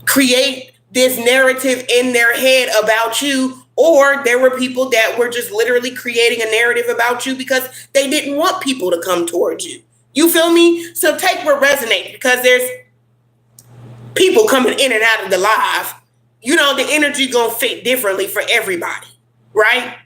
create this narrative in their head about you. Or there were people that were just literally creating a narrative about you because they didn't want people to come towards you. You feel me? So take what resonates, because there's people coming in and out of the live. You know, the energy gonna fit differently for everybody, right?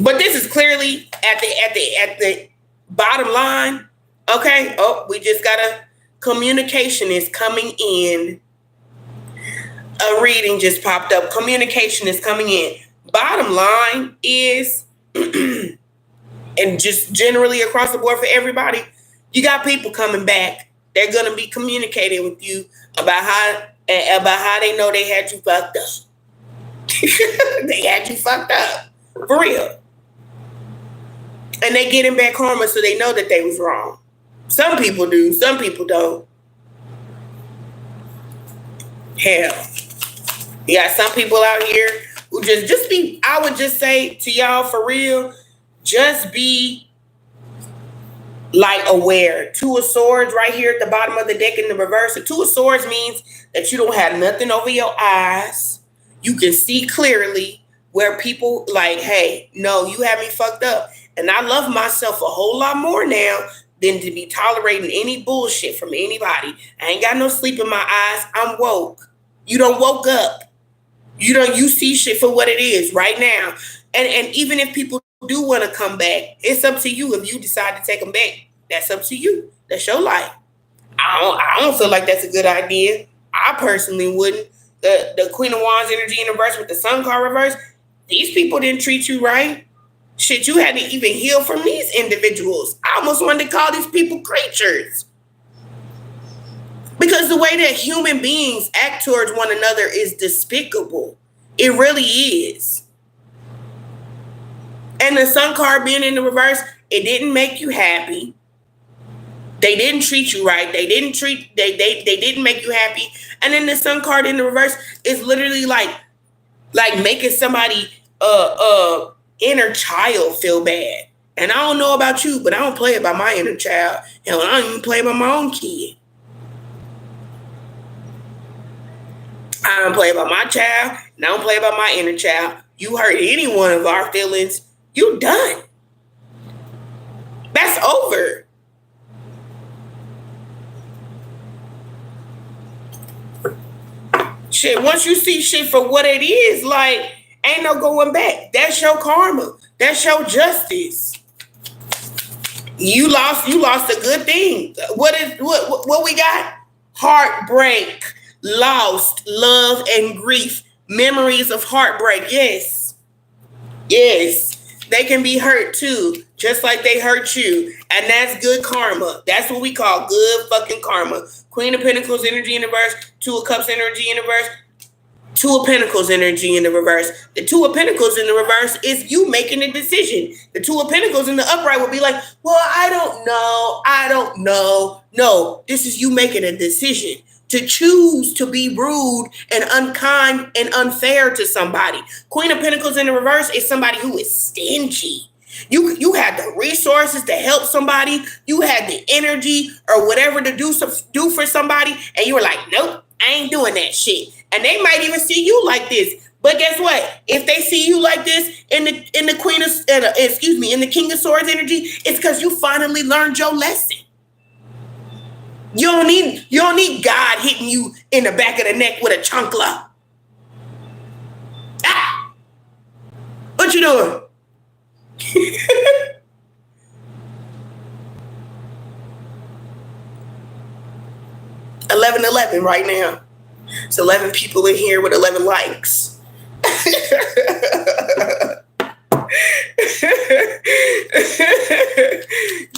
But this is clearly at the bottom line. Okay. Oh, we just gotta. Communication is coming in. A reading just popped up. Communication is coming in. Bottom line is, and just generally across the board for everybody, you got people coming back. They're gonna be communicating with you about how they know they had you fucked up. They had you fucked up for real, and they getting back karma so they know that they was wrong. Some people do, some people don't. Hell, you got some people out here who just be, I would just say to y'all for real, just be like aware. Two of Swords right here at the bottom of the deck in the reverse. The Two of Swords means that you don't have nothing over your eyes. You can see clearly where people like, hey, no, you have me fucked up. And I love myself a whole lot more now than to be tolerating any bullshit from anybody. I ain't got no sleep in my eyes. I'm woke. You done woke up. You see shit for what it is right now. And even if people do want to come back, it's up to you. If you decide to take them back, that's up to you. That's your life. I don't feel like that's a good idea. I personally wouldn't. The Queen of Wands energy in reverse with the Sun card reverse, these people didn't treat you right. Shit, you had to even heal from these individuals. I almost wanted to call these people creatures. Because the way that human beings act towards one another is despicable. It really is. And the Sun card being in the reverse, it didn't make you happy. They didn't treat you right. They didn't make you happy. And then the Sun card in the reverse is literally like making somebody inner child feel bad. And I don't know about you, but I don't play about my inner child. Hell, I don't even play about my own kid. I don't play about my child, and I don't play about my inner child. You hurt any one of our feelings, you done. That's over. Shit, once you see shit for what it is, like, ain't no going back. That's your karma. That's your justice. You lost a good thing. What we got? Heartbreak, lost, love, and grief. Memories of heartbreak. Yes. Yes. They can be hurt too, just like they hurt you. And that's good karma. That's what we call good fucking karma. Queen of Pentacles energy in the reverse, Two of Cups energy in the reverse, Two of Pentacles energy in the reverse. The Two of Pentacles in the reverse is you making a decision. The Two of Pentacles in the upright will be like, well, I don't know. No, this is you making a decision to choose to be rude and unkind and unfair to somebody. Queen of Pentacles in the reverse is somebody who is stingy. You had the resources to help somebody. You had the energy or whatever to do for somebody. And you were like, nope, I ain't doing that shit. And they might even see you like this. But guess what? If they see you like this in the Queen of in the King of Swords energy, it's because you finally learned your lesson. You don't need God hitting you in the back of the neck with a chancla. Ah! What you doing? 11 right now. It's 11 people in here with 11 likes.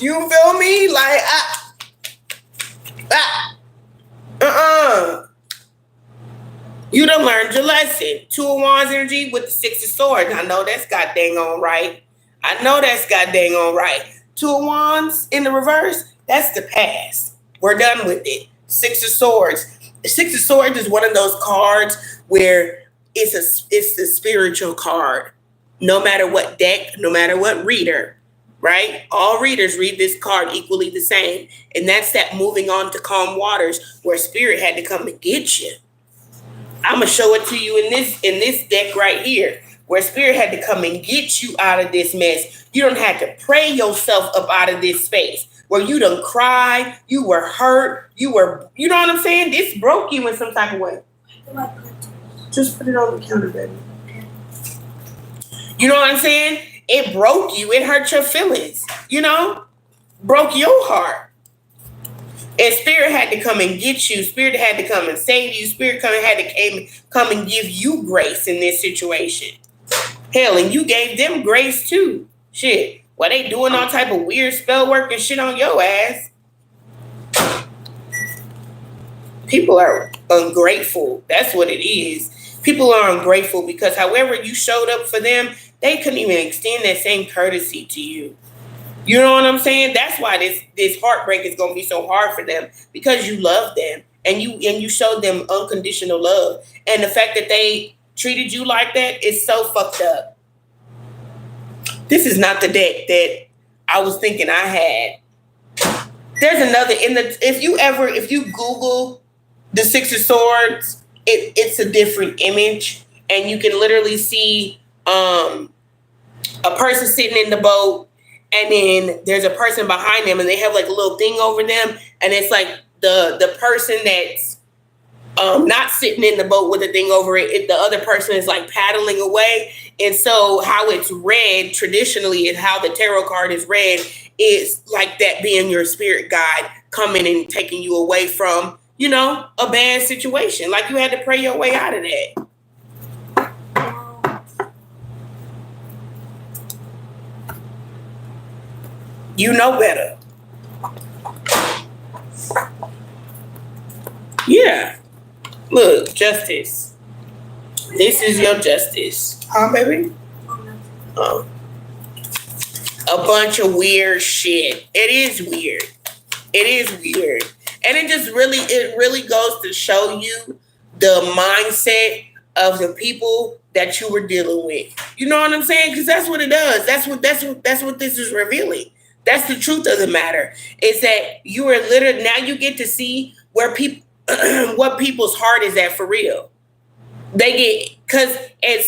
You feel me? Like, you done learned your lesson. 2 of Wands energy with the 6 of Swords. I know that's god dang on right. 2 of Wands in the reverse, that's the past. We're done with it. 6 of Swords. The 6 of Swords is one of those cards where it's the spiritual card. No matter what deck, no matter what reader, right? All readers read this card equally the same. And that's that moving on to calm waters where spirit had to come and get you. I'm going to show it to you in this deck right here, where spirit had to come and get you out of this mess. You don't have to pray yourself up out of this space where you done cried, you were hurt, you know what I'm saying? This broke you in some type of way. Just put it on the counter, baby. You know what I'm saying? It broke you. It hurt your feelings, broke your heart. And spirit had to come and get you. Spirit had to come and save you. Spirit had to come and give you grace in this situation. Hell, and you gave them grace too. Shit. Why they doing all type of weird spell work and shit on your ass? People are ungrateful. That's what it is. People are ungrateful because however you showed up for them, they couldn't even extend that same courtesy to you. You know what I'm saying? That's why this heartbreak is going to be so hard for them, because you love them and you showed them unconditional love. And the fact that they treated you like that is so fucked up. This is not the deck that I was thinking I had. There's another if you Google the 6 of Swords, it's a different image, and you can literally see a person sitting in the boat, and then there's a person behind them, and they have like a little thing over them, and it's like the person that's not sitting in the boat with a thing over it, the other person is like paddling away. And so how it's read traditionally and how the tarot card is read is like that being your spirit guide coming and taking you away from, a bad situation. Like you had to pray your way out of that. You know better. Yeah. Look, justice. This is your justice. Huh, baby? A bunch of weird shit. It is weird. And it really goes to show you the mindset of the people that you were dealing with. You know what I'm saying? Because that's what it does. That's what this is revealing. That's the truth of the matter. Is that you are literally, now you get to see where people what people's heart is at for real. They get, because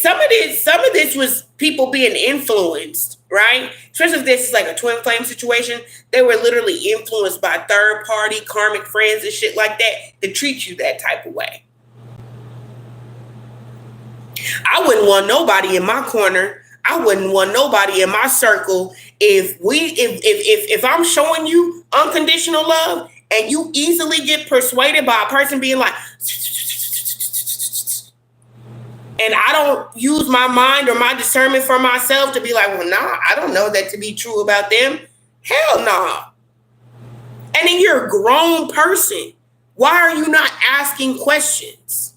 some of this was people being influenced, right? Especially if this is like a twin flame situation. They were literally influenced by third party karmic friends and shit like that to treat you that type of way. I wouldn't want nobody in my corner. I wouldn't want nobody in my circle if I'm showing you unconditional love and you easily get persuaded by a person being like, and I don't use my mind or my discernment for myself to be like, well, nah, I don't know that to be true about them. Hell nah. And then you're a grown person. Why are you not asking questions?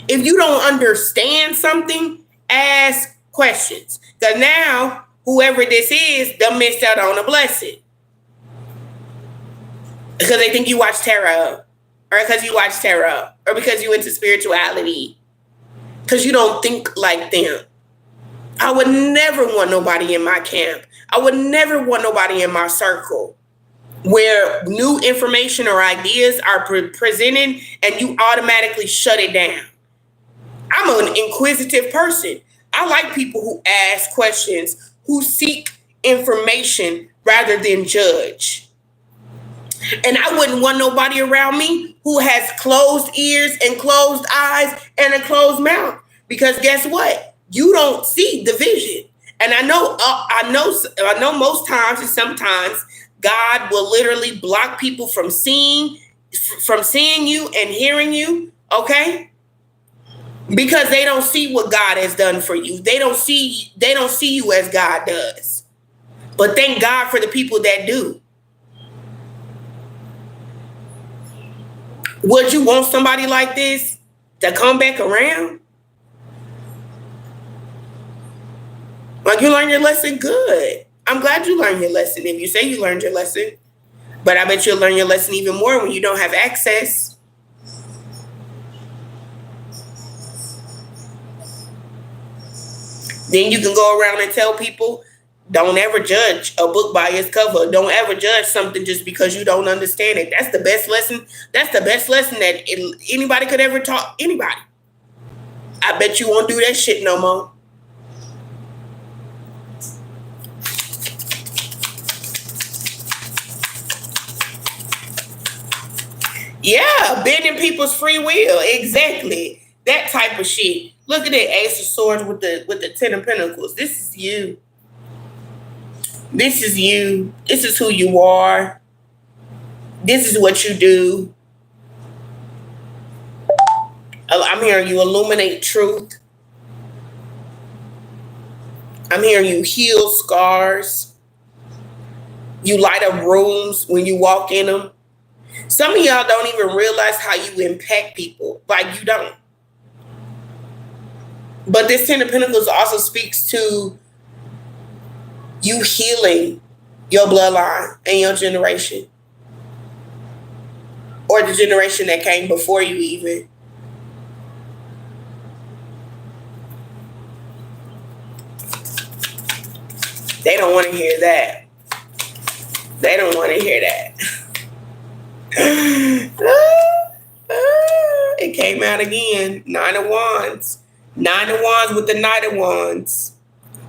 If you don't understand something, ask questions. Because now, whoever this is, they missed out on a blessing. Because they think you watch tarot. Or because you watch tarot. Or because you into spirituality. Because you don't think like them. I would never want nobody in my camp. I would never want nobody in my circle where new information or ideas are presented and you automatically shut it down. I'm an inquisitive person. I like people who ask questions, who seek information rather than judge. And I wouldn't want nobody around me who has closed ears and closed eyes and a closed mouth. Because guess what? You don't see the vision. And I know most times and sometimes God will literally block people from seeing you and hearing you, okay? Because they don't see what God has done for you. They don't see you as God does. But thank God for the people that do. Would you want somebody like this to come back around? Like, you learned your lesson, good. I'm glad you learned your lesson. If you say you learned your lesson, but I bet you'll learn your lesson even more when you don't have access. Then you can go around and tell people, don't ever judge a book by its cover. Don't ever judge something just because you don't understand it. That's the best lesson. That's the best lesson that anybody could ever taught anybody. I bet you won't do that shit no more. Yeah, bending people's free will. Exactly. That type of shit. Look at that Ace of Swords with the Ten of Pentacles. This is you. This is you. This is who you are. This is what you do. I'm hearing you illuminate truth. I'm hearing you heal scars. You light up rooms when you walk in them. Some of y'all don't even realize how you impact people. Like, you don't. But this Ten of Pentacles also speaks to you healing your bloodline and your generation. Or the generation that came before you even. They don't want to hear that. They don't want to hear that. It came out again. Nine of Wands. Nine of Wands with the Knight of Wands.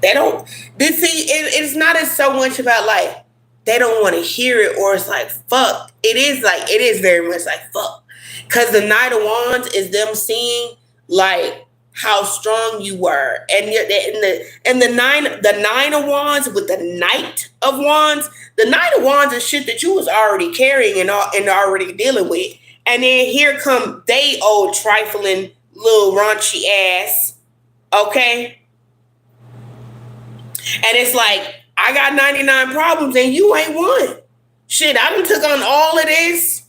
They don't. It's not as so much about like they don't want to hear it or it's like fuck. It is very much like fuck. Because the Knight of Wands is them seeing like how strong you were, and the nine of Wands with the Knight of Wands. The Knight of Wands is shit that you was already carrying and already dealing with. And then here come they old trifling little raunchy ass. Okay? And it's like, I got 99 problems and you ain't one. Shit, I done took on all of this.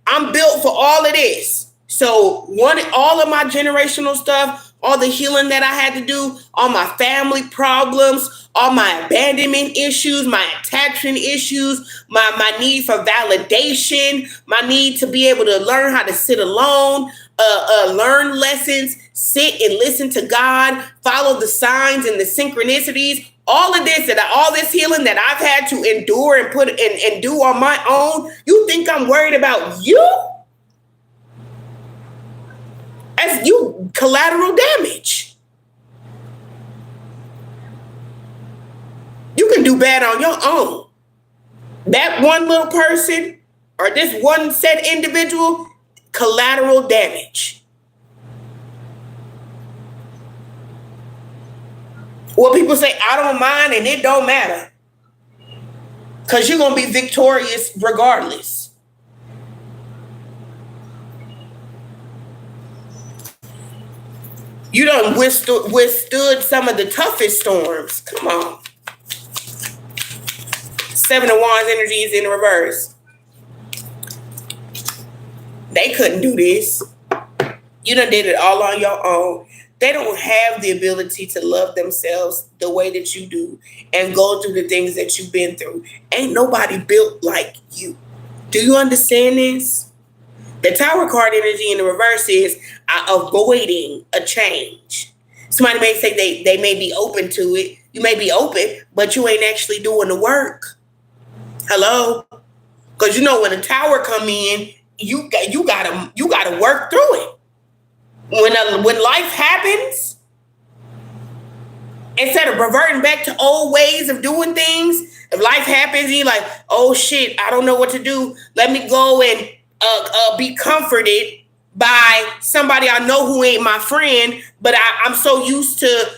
I'm built for all of this. So all of my generational stuff, all the healing that I had to do, all my family problems, all my abandonment issues, my attachment issues, my need for validation, my need to be able to learn how to sit alone, learn lessons, sit and listen to God, follow the signs and the synchronicities, all of this all this healing that I've had to endure and put and do on my own. You think I'm worried about you? As you collateral damage. You can do bad on your own. That one little person or this one set individual, collateral damage. Well, people say, I don't mind and it don't matter. Because you're going to be victorious regardless. You done withstood some of the toughest storms. Come on. Seven of Wands energy is in reverse. They couldn't do this. You done did it all on your own. They don't have the ability to love themselves the way that you do and go through the things that you've been through. Ain't nobody built like you. Do you understand this? The Tower card energy in the reverse is avoiding a change. Somebody may say they may be open to it. You may be open, but you ain't actually doing the work. Hello? Because you know when a tower come in, you gotta work through it. When life happens, instead of reverting back to old ways of doing things, if life happens, and you're like, oh shit, I don't know what to do. Let me go and be comforted by somebody I know who ain't my friend, but I'm so used to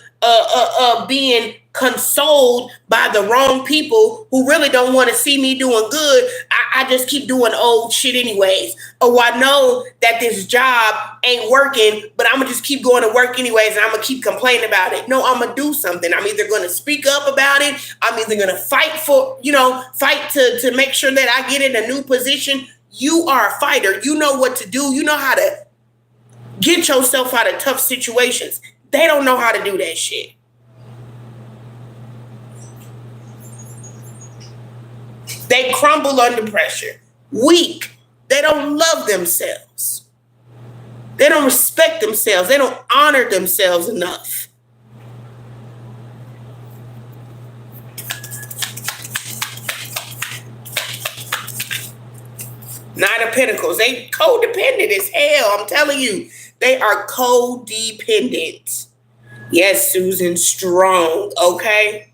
being consoled by the wrong people who really don't want to see me doing good. I just keep doing old shit anyways. Oh, I know that this job ain't working, but I'm gonna just keep going to work anyways, and I'm gonna keep complaining about it. No, I'm gonna do something. I'm either gonna speak up about it. I'm either gonna fight to make sure that I get in a new position. You are a fighter. You know what to do. You know how to get yourself out of tough situations. They don't know how to do that shit. They crumble under pressure. Weak. They don't love themselves. They don't respect themselves. They don't honor themselves enough. Nine of Pentacles. They codependent as hell. I'm telling you. They are codependent. Yes, Susan, strong, okay?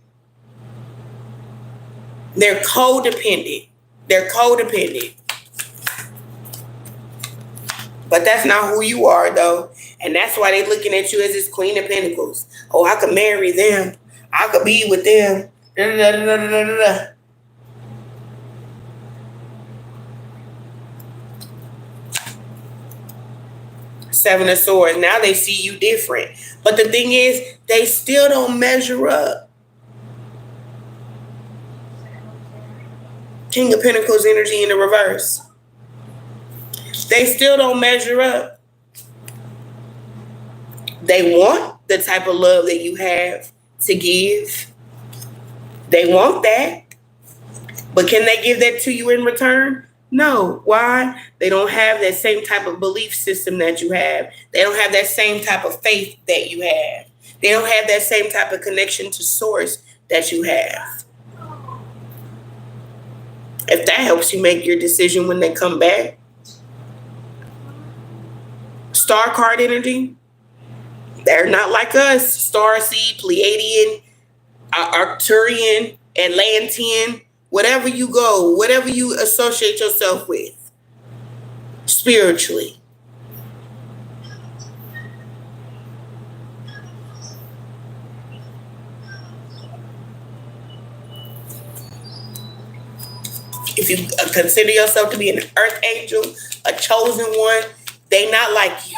They're codependent. They're codependent. But that's not who you are, though. And that's why they're looking at you as this Queen of Pentacles. Oh, I could marry them. I could be with them. Da, da, da, da, da, da, da. Seven of Swords. Now they see you different. But the thing is, they still don't measure up. King of Pentacles energy in the reverse. They still don't measure up. They want the type of love that you have to give. They want that. But can they give that to you in return? No. Why? They don't have that same type of belief system that you have. They don't have that same type of faith that you have. They don't have that same type of connection to source that you have. If that helps you make your decision when they come back. Star card energy. They're not like us. Star seed, Pleiadian, Arcturian, Atlantean. Whatever you go, whatever you associate yourself with spiritually. If you consider yourself to be an earth angel, a chosen one, they not like you.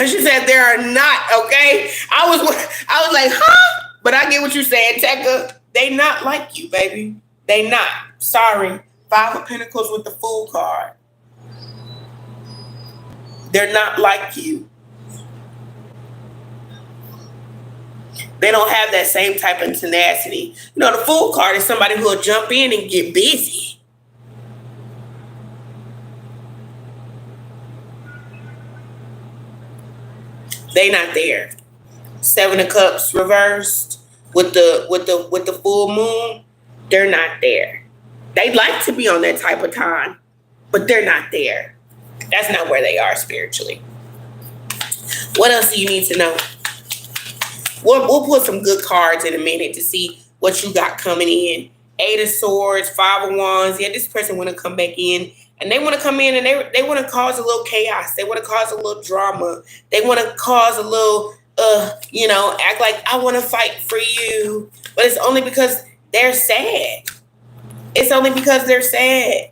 She said they are not, okay? I was like, huh? But I get what you're saying, Tekka. They not like you, baby. They not. Sorry. Five of Pentacles with the Fool card. They're not like you. They don't have that same type of tenacity. You know, the Fool card is somebody who will jump in and get busy. They not there. Seven of Cups reversed. With the full moon, they're not there. They'd like to be on that type of time, but they're not there. That's not where they are spiritually. What else do you need to know? We'll put some good cards in a minute to see what you got coming in. Eight of Swords, Five of Wands. Yeah, this person want to come back in, and they want to come in and they want to cause a little chaos. They want to cause a little drama. They want to cause a little act like I want to fight for you. But it's only because they're sad. It's only because they're sad.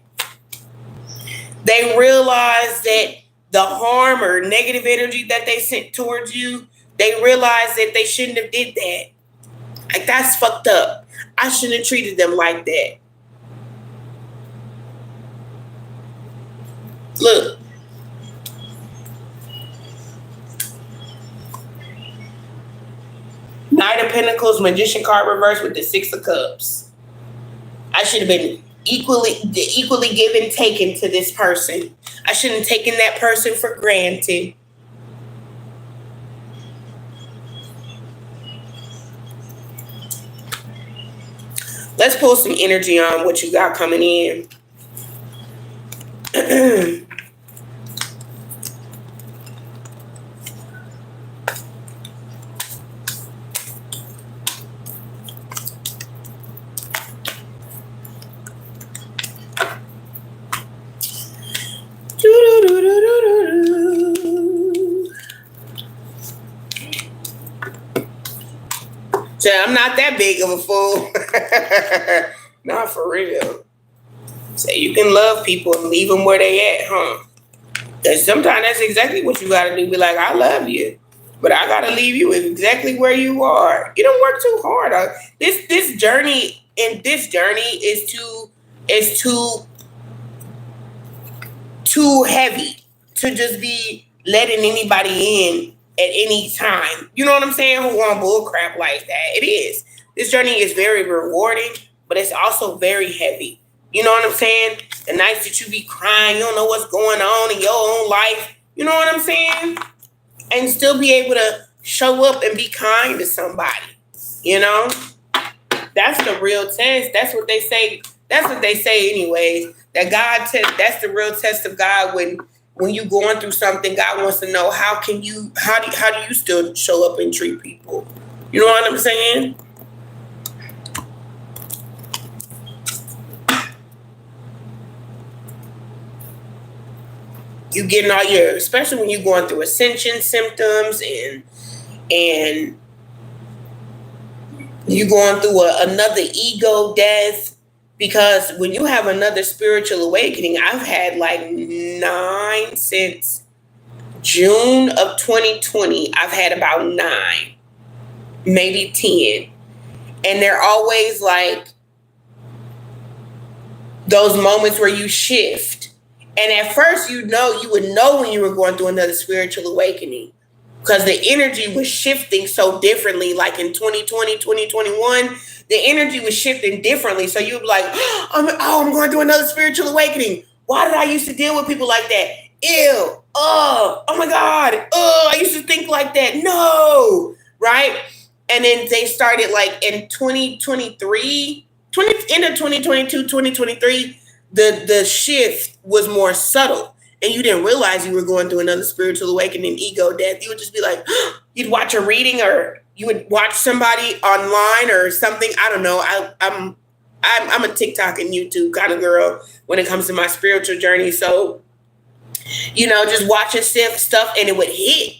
They realize that the harm or negative energy that they sent towards you, they realize that they shouldn't have did that. Like, that's fucked up. I shouldn't have treated them like that. Look. Knight of Pentacles, Magician card reversed with the Six of Cups. I should have been equally give and taken to this person. I shouldn't have taken that person for granted. Let's pull some energy on what you got coming in. So I'm not that big of a fool. Not for real. So you can love people and leave them where they at, huh? Because sometimes that's exactly what you got to do. Be like, I love you, but I got to leave you exactly where you are. You don't work too hard. This journey is too heavy to just be letting anybody in at any time. You know what I'm saying? Who want bull crap like that? It is. This journey is very rewarding, but it's also very heavy. You know what I'm saying? The nights that you be crying, you don't know what's going on in your own life. You know what I'm saying? And still be able to show up and be kind to somebody. You know? That's the real test. That's what they say. That's what they say anyways. That God test, that's the real test of God when you going through something. God wants to know how do you still show up and treat people? You know what I'm saying? You getting all your, especially when you're going through ascension symptoms and you going through another ego death. Because when you have another spiritual awakening, I've had like 9 since June of 2020. I've had about 9, maybe 10. And they're always like those moments where you shift. And at first, you would know when you were going through another spiritual awakening. Because the energy was shifting so differently. Like in 2020, 2021, the energy was shifting differently. So you'd be like, I'm going through another spiritual awakening. Why did I used to deal with people like that? Ew. Oh my God. I used to think like that. No. Right? And then they started like in 2023, end of 2022, 2023, the shift was more subtle. And you didn't realize you were going through another spiritual awakening, ego death. You would just be like, you'd watch a reading or you would watch somebody online or something. I don't know. I'm a TikTok and YouTube kind of girl when it comes to my spiritual journey. So, just watching stuff and it would hit,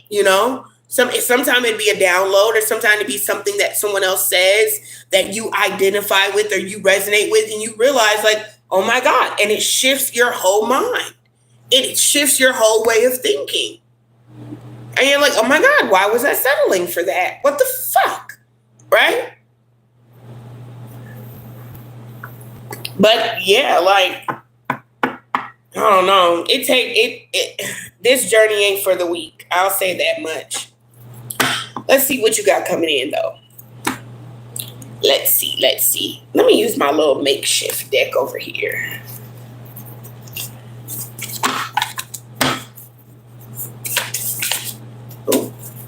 Sometimes it'd be a download or sometimes it'd be something that someone else says that you identify with or you resonate with and you realize like, oh my God. And it shifts your whole mind. It shifts your whole way of thinking. And you're like, oh my God, why was I settling for that? What the fuck? Right? But yeah, like, I don't know. This journey ain't for the weak. I'll say that much. Let's see what you got coming in though. Let's see. Let me use my little makeshift deck over here.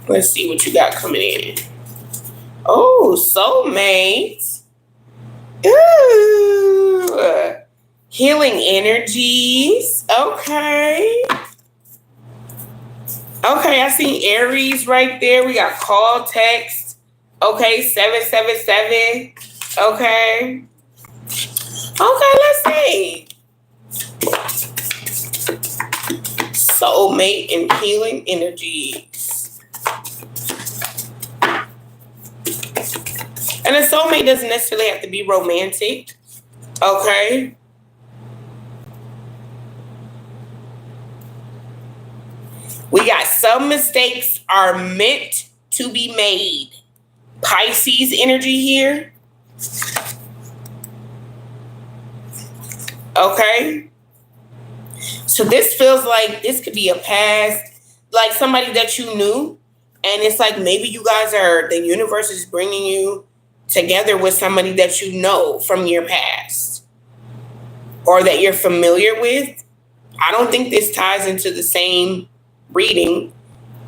Let's see what you got coming in. Oh, soulmates. Ooh. Healing energies. Okay, I see Aries right there. We got call, text. Okay, 777. Okay, let's see. Soulmate and healing energies. And a soulmate doesn't necessarily have to be romantic. Okay. We got some mistakes are meant to be made. Pisces energy here. Okay. So this feels like this could be a past, like somebody that you knew. And it's like maybe you guys the universe is bringing you together with somebody that you know from your past or that you're familiar with. I don't think this ties into the same reading,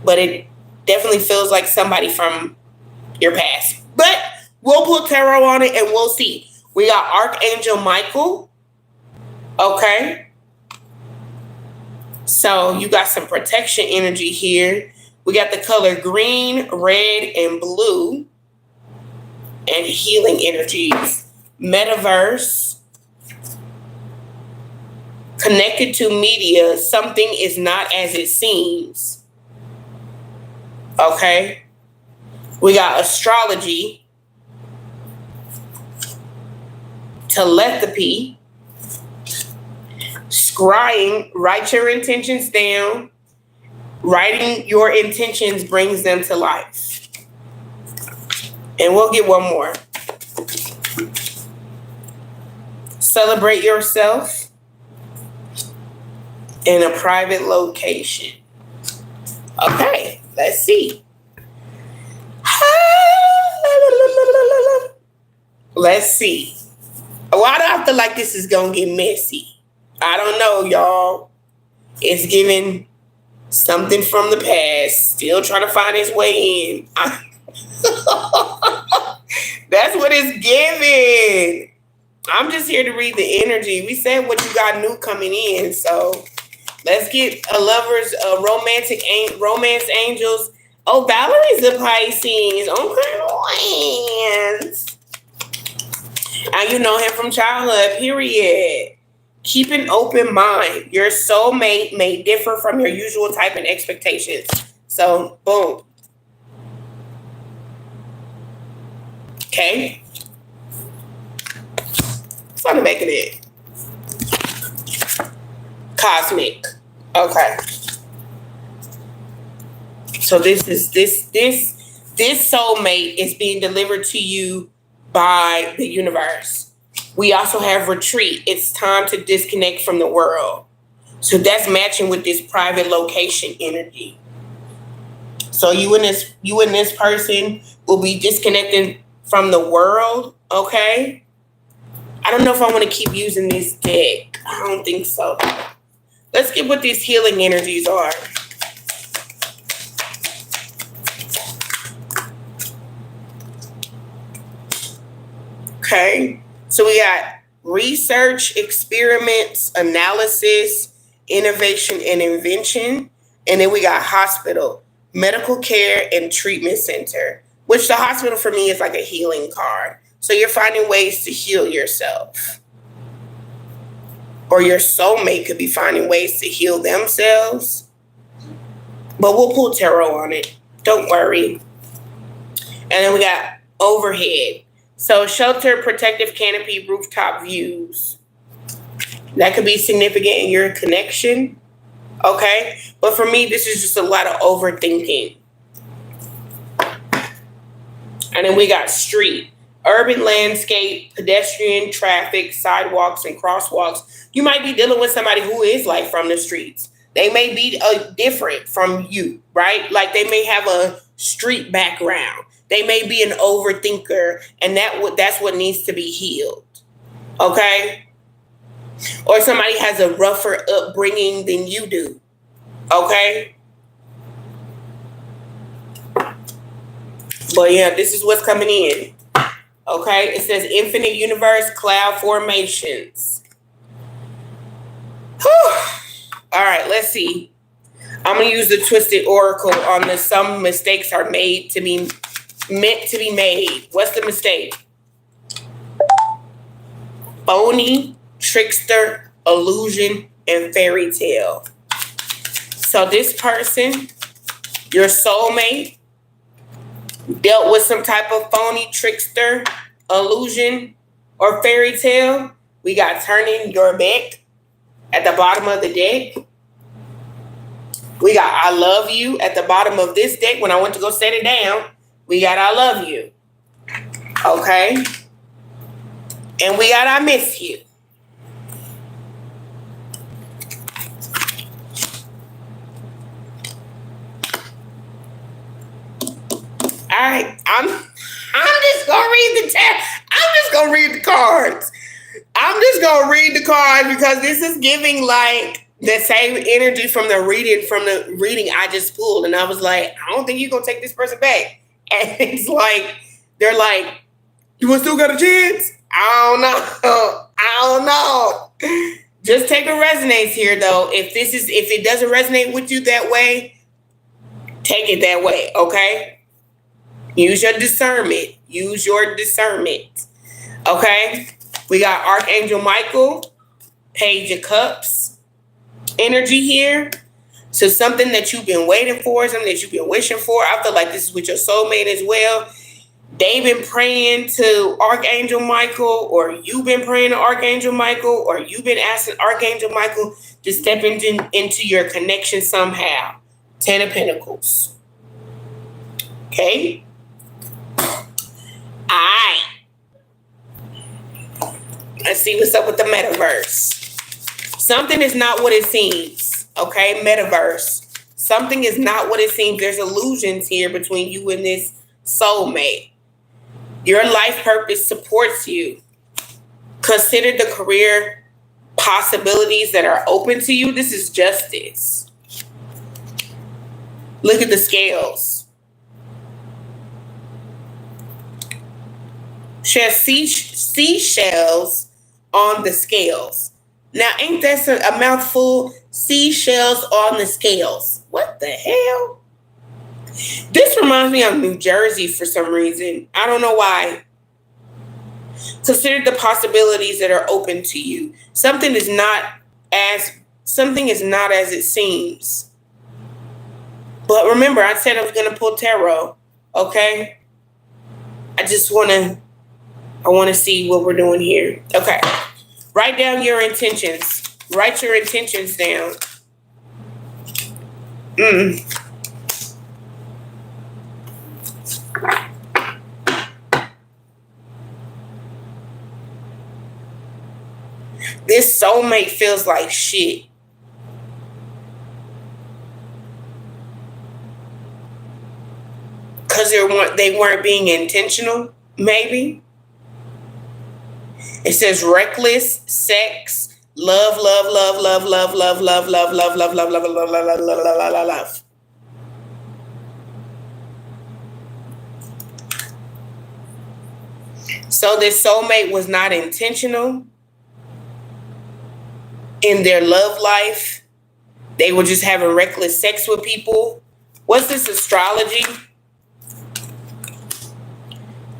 but it definitely feels like somebody from your past. But we'll put tarot on it and we'll see. We got Archangel Michael. Okay. So you got some protection energy here. We got the color green, red, and blue. And healing energies. Metaverse. Connected to media. Something is not as it seems. Okay. We got astrology. Telepathy. Scrying. Write your intentions down. Writing your intentions brings them to life. And we'll get one more. Celebrate yourself in a private location. Okay, let's see. Let's see. Why do I feel like this is going to get messy? I don't know, y'all. It's giving something from the past, still trying to find its way in. That's what it's giving. I'm just here to read the energy. We said what you got new coming in, so let's get a lover's romance angels. Oh, Valerie's a Pisces. Okay, and you know him from childhood. Period. Keep an open mind. Your soulmate may differ from your usual type and expectations. So, boom. Okay. What's on the back of it? Cosmic. Okay. So this soulmate is being delivered to you by the universe. We also have retreat. It's time to disconnect from the world. So that's matching with this private location energy. So you and this person will be disconnecting from the world, okay? I don't know if I want to keep using this deck. I don't think so. Let's get what these healing energies are. Okay. So we got research, experiments, analysis, innovation, and invention. And then we got hospital, medical care, and treatment center, which the hospital for me is like a healing card. So you're finding ways to heal yourself. Or your soulmate could be finding ways to heal themselves. But we'll pull tarot on it. Don't worry. And then we got overhead. So shelter, protective canopy, rooftop views. That could be significant in your connection. Okay? But for me, this is just a lot of overthinking. And then we got street. Urban landscape, pedestrian, traffic, sidewalks, and crosswalks. You might be dealing with somebody who is like from the streets. They may be different from you, right? Like they may have a street background. They may be an overthinker, and that's what needs to be healed. Okay? Or somebody has a rougher upbringing than you do. Okay? But yeah, this is what's coming in. Okay? It says infinite universe, cloud formations. Whew. All right, let's see. I'm going to use the Twisted Oracle on the some mistakes are meant to be made. What's the mistake? Phony, trickster, illusion, and fairy tale. So this person, your soulmate, dealt with some type of phony, trickster, illusion, or fairy tale. We got turning your back at the bottom of the deck. We got I love you at the bottom of this deck. When I went to go set it down, we got I love you. Okay? And we got I miss you. All right, I'm just gonna read the I'm just gonna read the cards. I'm just gonna read the cards because this is giving like the same energy from the reading I just pulled, and I was like, I don't think you're gonna take this person back. And it's like they're like, you still got a chance? I don't know. I don't know. Just take a resonates here, though. If it doesn't resonate with you that way, take it that way, okay? Use your discernment. Use your discernment. Okay? We got Archangel Michael, Page of Cups energy here. So something that you've been waiting for, something that you've been wishing for. I feel like this is with your soulmate as well. They've been praying to Archangel Michael, or you've been praying to Archangel Michael, or you've been asking Archangel Michael to step into your connection somehow. 10 of Pentacles. Okay? Alright. Let's see what's up with the metaverse. Something is not what it seems. Okay? Metaverse. Something is not what it seems. There's illusions here between you and this soulmate. Your life purpose supports you. Consider the career possibilities that are open to you. This is justice. Look at the scales. She has seashells on the scales. Now, ain't that a mouthful? Seashells on the scales. What the hell? This reminds me of New Jersey for some reason. I don't know why. Consider the possibilities that are open to you. Something is not as it seems. But remember, I said I was going to pull tarot. Okay? I want to see what we're doing here. Okay. Write down your intentions. Write your intentions down. This soulmate feels like shit. Because they weren't being intentional, maybe. It says reckless, sex, love, love, love, love, love, love, love, love, love, love, love, love, love, love, love, love, love, love. So this soulmate was not intentional in their love life. They were just having reckless sex with people. What's this, astrology?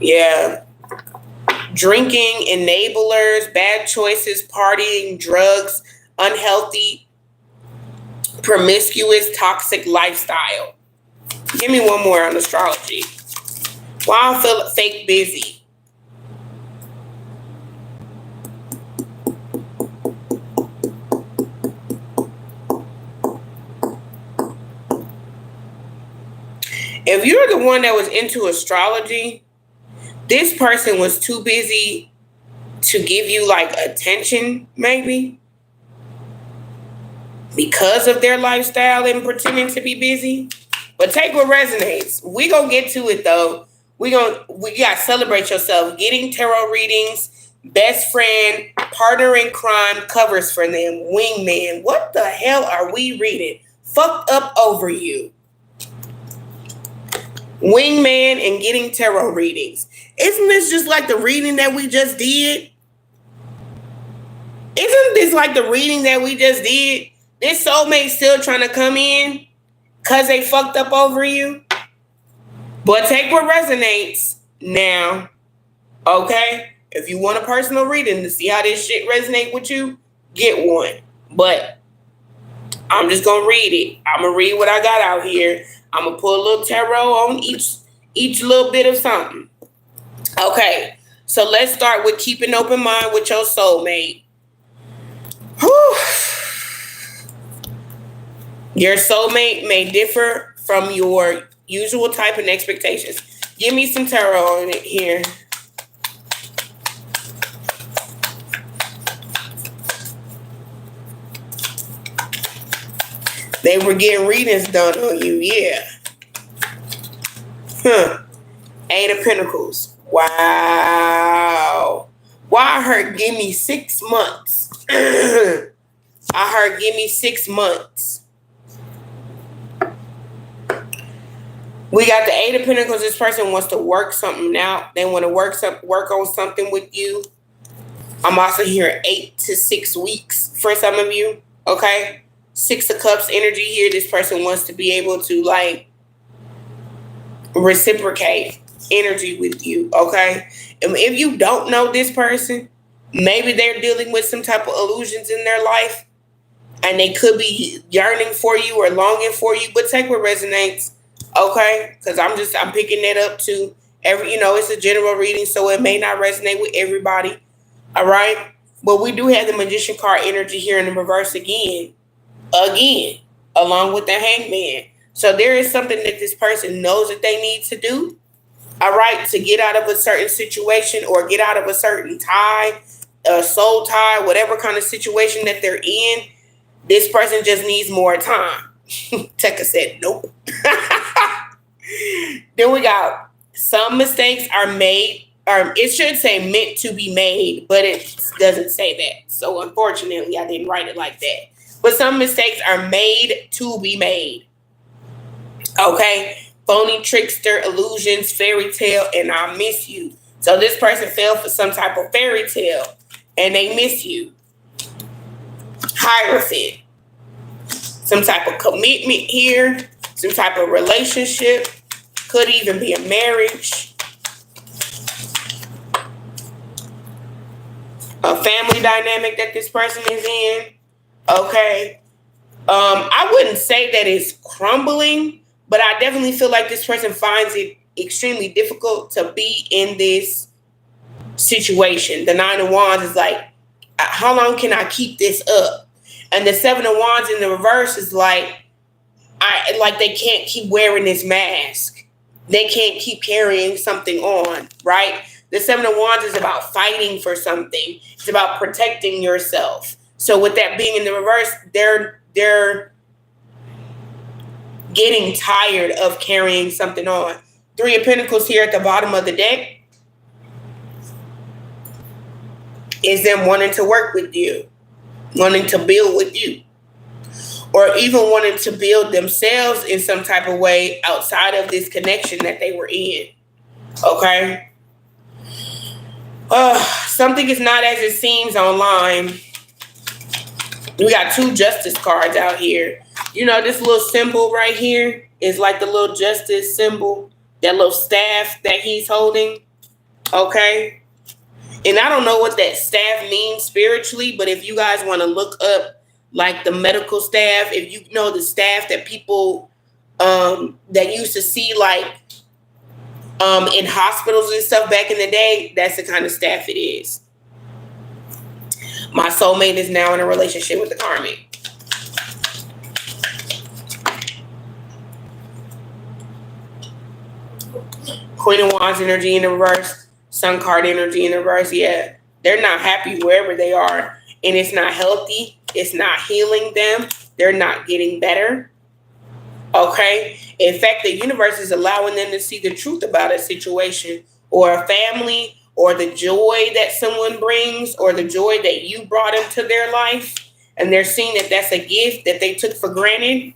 Yeah. Drinking, enablers, bad choices, partying, drugs, unhealthy, promiscuous, toxic lifestyle. Give me one more on astrology. Why I feel fake busy. If you're the one that was into astrology, this person was too busy to give you like attention, maybe, because of their lifestyle and pretending to be busy. But take what resonates. We gonna get to it though. We gotta celebrate yourself. Getting tarot readings, best friend, partner in crime, covers for them, wingman. What the hell are we reading? Fucked up over you. Wingman and getting tarot readings. Isn't this just like the reading that we just did? Isn't this like the reading that we just did? This soulmate still trying to come in because they fucked up over you? But take what resonates now. Okay? If you want a personal reading to see how this shit resonate with you, get one. But I'm just going to read it. I'm going to read what I got out here. I'm going to pull a little tarot on each little bit of something. Okay, so let's start with keep an open mind with your soulmate. Whew. Your soulmate may differ from your usual type and expectations. Give me some tarot on it here. They were getting readings done on you, yeah. Eight of Pentacles. Wow. Why I heard give me 6 months. I heard give me 6 months. We got the Eight of Pentacles. This person wants to work something out. They want to work on something with you. I'm also hearing 8 to 6 weeks for some of you. Okay. 6 of Cups energy here. This person wants to be able to like reciprocate energy with you. Okay. And if you don't know this person, maybe they're dealing with some type of illusions in their life and they could be yearning for you or longing for you, but take what resonates. Okay. Because I'm picking that up to it's a general reading, so it may not resonate with everybody. All right. But we do have the Magician card energy here in the reverse again, along with the Hangman. So there is something that this person knows that they need to do, all right, to get out of a certain situation or get out of a certain tie, a soul tie, whatever kind of situation that they're in. This person just needs more time. Tekka said, nope. Then we got some mistakes are made, or it should say meant to be made, but it doesn't say that. So unfortunately, I didn't write it like that. But some mistakes are made to be made. Okay. Phony, trickster, illusions, fairy tale, and I miss you. So this person fell for some type of fairy tale and they miss you. Hierophant. Some type of commitment here. Some type of relationship. Could even be a marriage. A family dynamic that this person is in. Okay. I wouldn't say that it's crumbling, but I definitely feel like this person finds it extremely difficult to be in this situation. The 9 of Wands is like, how long can I keep this up? And the 7 of Wands in the reverse is like they can't keep wearing this mask. They can't keep carrying something on, right? The 7 of Wands is about fighting for something. It's about protecting yourself. So with that being in the reverse, they're getting tired of carrying something on. 3 of Pentacles here at the bottom of the deck is them wanting to work with you, wanting to build with you, or even wanting to build themselves in some type of way outside of this connection that they were in. Okay? Something is not as it seems online. We got 2 Justice cards out here. You know, this little symbol right here is like the little Justice symbol, that little staff that he's holding. Okay? And I don't know what that staff means spiritually, but if you guys want to look up like the medical staff, if you know the staff that people that used to see like in hospitals and stuff back in the day, that's the kind of staff it is. My soulmate is now in a relationship with the karmic. Queen of Wands energy in the reverse. Sun card energy in the reverse. Yeah, they're not happy wherever they are. And it's not healthy. It's not healing them. They're not getting better. Okay? In fact, the universe is allowing them to see the truth about a situation or a family or the joy that someone brings or the joy that you brought into their life. And they're seeing that that's a gift that they took for granted.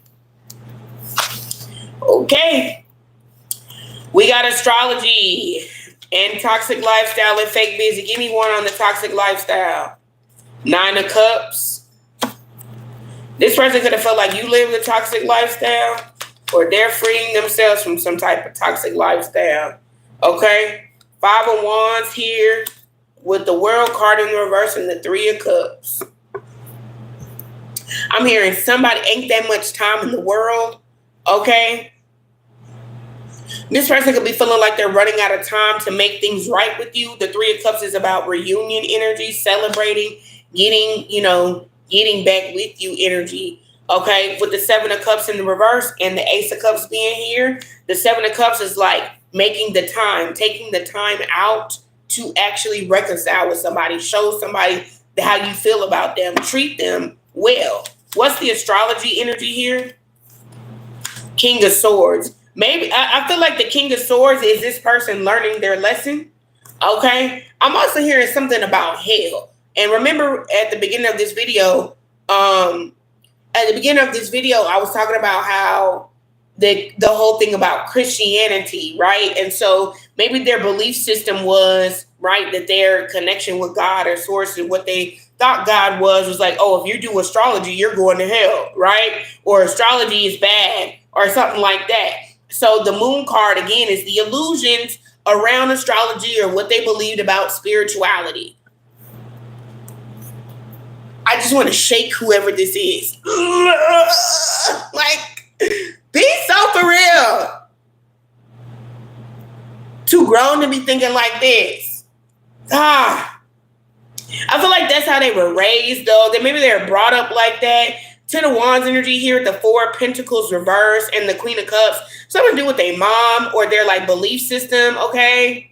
Okay. We got astrology and toxic lifestyle and fake busy. Give me one on the toxic lifestyle. 9 of Cups. This person could have felt like you live a toxic lifestyle or they're freeing themselves from some type of toxic lifestyle. Okay? 5 of Wands here with the World card in the reverse and the 3 of Cups. I'm hearing somebody ain't that much time in the world. Okay? This person could be feeling like they're running out of time to make things right with you. The 3 of Cups is about reunion energy, celebrating, getting back with you energy. Okay, with the 7 of Cups in the reverse and the Ace of Cups being here, the 7 of Cups is like making the time, taking the time out to actually reconcile with somebody, show somebody how you feel about them, treat them well. What's the astrology energy here? King of Swords. Maybe I feel like the King of Swords is this person learning their lesson. Okay. I'm also hearing something about hell. And remember at the beginning of this video, I was talking about how the whole thing about Christianity, right? And so maybe their belief system was right? That their connection with God or source and what they thought God was like, oh, if you do astrology, you're going to hell, right? Or astrology is bad or something like that. So the moon card, again, is the illusions around astrology or what they believed about spirituality. I just want to shake whoever this is. Like, be so for real. Too grown to be thinking like this. I feel like that's how they were raised, though. That maybe they were brought up like that. Ten of Wands energy here, the Four of Pentacles reverse, and the Queen of Cups. Something to do with their mom or their like belief system, okay?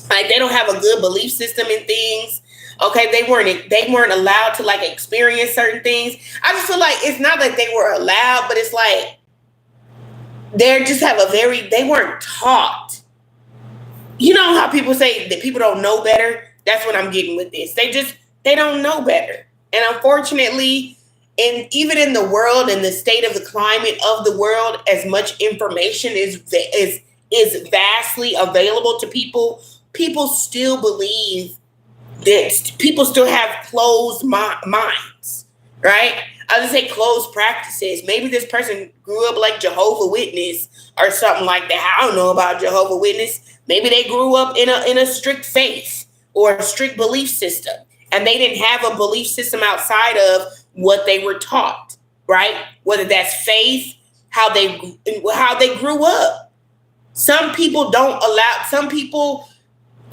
Like they don't have a good belief system in things. Okay, they weren't allowed to like experience certain things. I just feel like it's not that they were allowed, but it's like they weren't taught. You know how people say that people don't know better? That's what I'm getting with this. They don't know better. And unfortunately, and even in the world and the state of the climate of the world, as much information is vastly available to people, people still believe that people still have closed minds, right? I'll just say closed practices. Maybe this person grew up like Jehovah's Witness or something like that. I don't know about Jehovah's Witness. Maybe they grew up in a strict faith or a strict belief system, and they didn't have a belief system outside of what they were taught, right? Whether that's faith, how they grew up. Some people don't allow.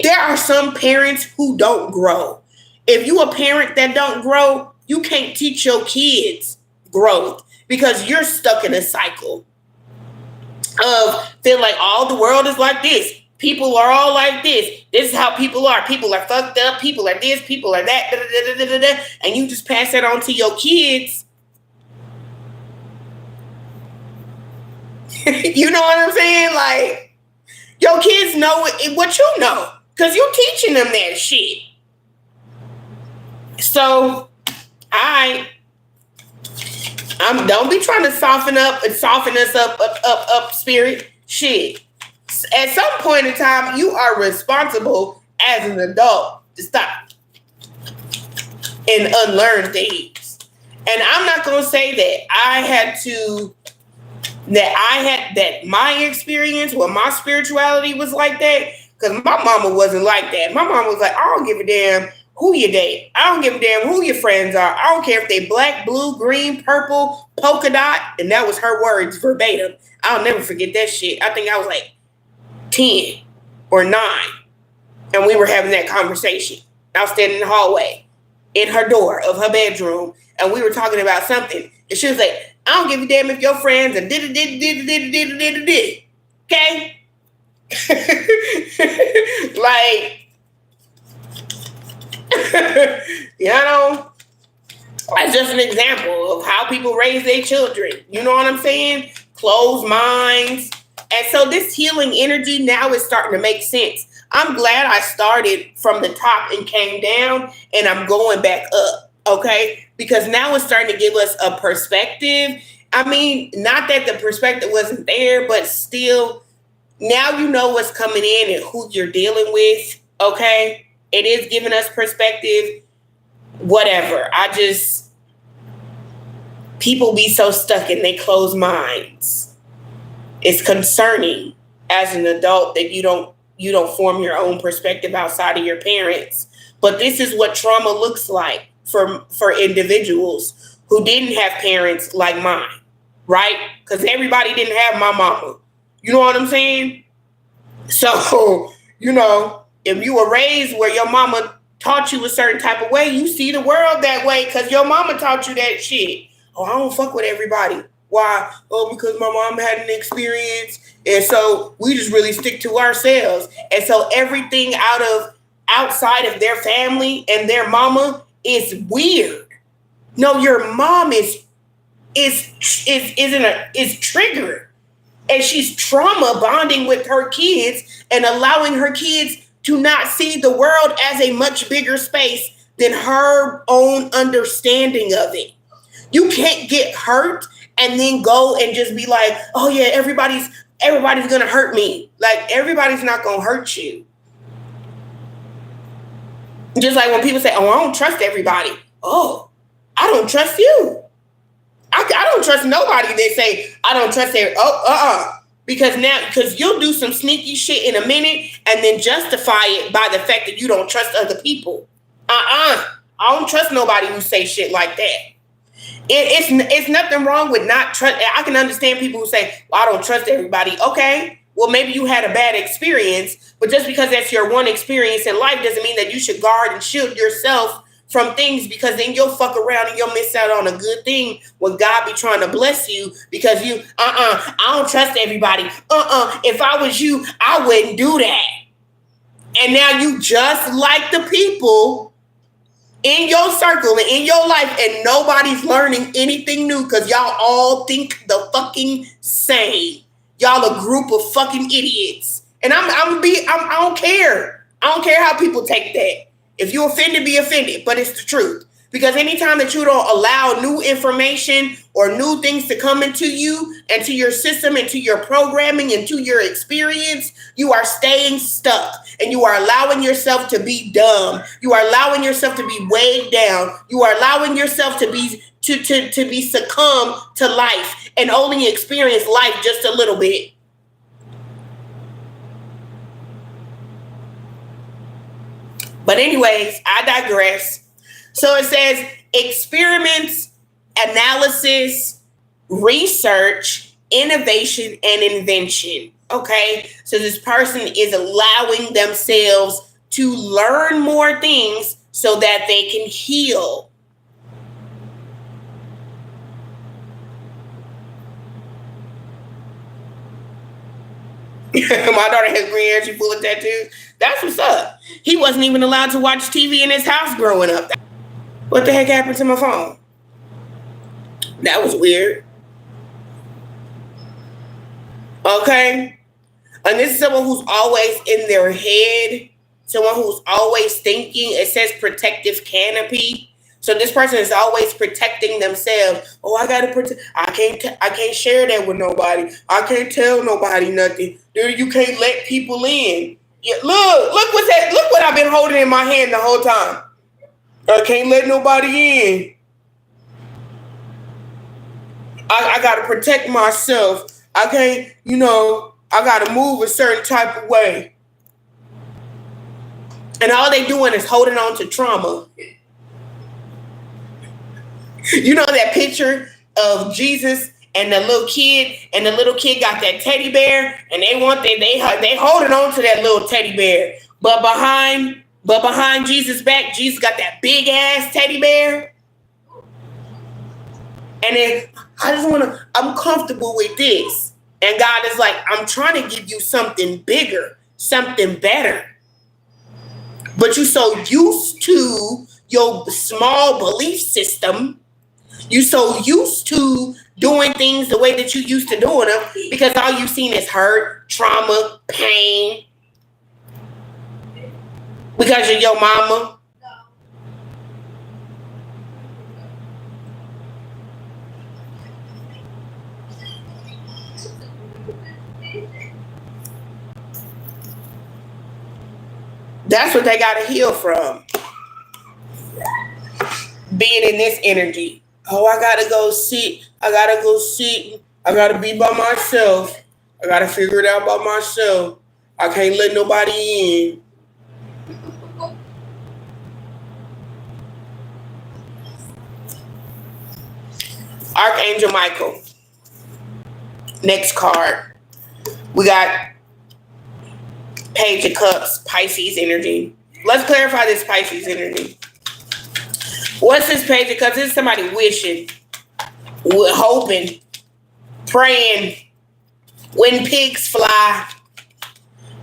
There are some parents who don't grow. If you a parent that don't grow, you can't teach your kids growth because you're stuck in a cycle of feeling like all the world is like this. People are all like this. This is how people are. People are fucked up. People are this. People are that. Da, da, da, da, da, da, and you just pass that on to your kids. You know what I'm saying? Like, your kids know what you know because you're teaching them that shit. So, don't be trying to soften us up, spirit. Shit. At some point in time, you are responsible as an adult to stop and unlearn things. And I'm not going to say that my experience with my spirituality was like that, because my mama wasn't like that. My mama was like, I don't give a damn who you date. I don't give a damn who your friends are. I don't care if they black, blue, green, purple, polka dot. And that was her words verbatim. I'll never forget that shit. I think I was like 10 or 9. And we were having that conversation. I was standing in the hallway in her door of her bedroom. And we were talking about something. And she was like, I don't give a damn if your friends are did. Okay? Like, you know, that's just an example of how people raise their children. You know what I'm saying? Closed minds. And so this healing energy now is starting to make sense. I'm glad I started from the top and came down, and I'm going back up, okay? Because now it's starting to give us a perspective. I mean, not that the perspective wasn't there, but still, now you know what's coming in and who you're dealing with, okay? It is giving us perspective, whatever. People be so stuck in their closed minds. It's concerning as an adult that you don't form your own perspective outside of your parents. But this is what trauma looks like for individuals who didn't have parents like mine, right? Because everybody didn't have my mama. You know what I'm saying? So, you know, if you were raised where your mama taught you a certain type of way, you see the world that way because your mama taught you that shit. Oh, I don't fuck with everybody. Why? Oh, because my mom had an experience, and so we just really stick to ourselves. And so everything outside of their family and their mama is weird. No, your mom is triggered, and she's trauma bonding with her kids and allowing her kids to not see the world as a much bigger space than her own understanding of it. You can't get hurt and then go and just be like, oh yeah, everybody's gonna hurt me. Like, everybody's not gonna hurt you. Just like when people say, oh, I don't trust everybody. Oh, I don't trust you. I don't trust nobody. They say, I don't trust everybody. Because you'll do some sneaky shit in a minute and then justify it by the fact that you don't trust other people. I don't trust nobody who say shit like that. It's nothing wrong with not trust. I can understand people who say, well, I don't trust everybody. Okay, well, maybe you had a bad experience, but just because that's your one experience in life doesn't mean that you should guard and shield yourself from things, because then you'll fuck around and you'll miss out on a good thing when God be trying to bless you because you, I don't trust everybody. If I was you, I wouldn't do that. And now you just like the people in your circle and in your life, and nobody's learning anything new because y'all all think the fucking same. Y'all a group of fucking idiots. And I don't care. I don't care how people take that. If you're offended, be offended, but it's the truth. Because anytime that you don't allow new information or new things to come into you and to your system and to your programming and to your experience, you are staying stuck and you are allowing yourself to be dumb. You are allowing yourself to be weighed down. You are allowing yourself to be succumb to life and only experience life just a little bit. But anyways, I digress. So it says experiments, analysis, research, innovation, and invention. Okay, so this person is allowing themselves to learn more things so that they can heal. My daughter has green hair, she full of tattoos. That's what's up. He wasn't even allowed to watch TV in his house growing up. What the heck happened to my phone? That was weird. Okay. And this is someone who's always in their head, someone who's always thinking. It says protective canopy. So this person is always protecting themselves. Oh, I gotta protect. I can't share that with nobody. I can't tell nobody nothing. Dude, you can't let people in. Yeah, look what's that? Look what I've been holding in my hand the whole time. I can't let nobody in. I gotta protect myself. I can't, I gotta move a certain type of way. And all they doing is holding on to trauma. You know that picture of Jesus and the little kid, and the little kid got that teddy bear, and they holding on to that little teddy bear. But behind Jesus' back, Jesus got that big ass teddy bear. And then I'm comfortable with this. And God is like, I'm trying to give you something bigger, something better. But you're so used to your small belief system. You're so used to doing things the way that you used to doing them because all you've seen is hurt, trauma, pain. Because of your mama. That's what they got to heal from. Being in this energy. Oh, I got to go sit. I got to be by myself. I got to figure it out by myself. I can't let nobody in. Archangel Michael. Next card. We got Page of Cups, Pisces energy. Let's clarify this Pisces energy. What's this Page of Cups? This is somebody wishing, hoping, praying. When pigs fly.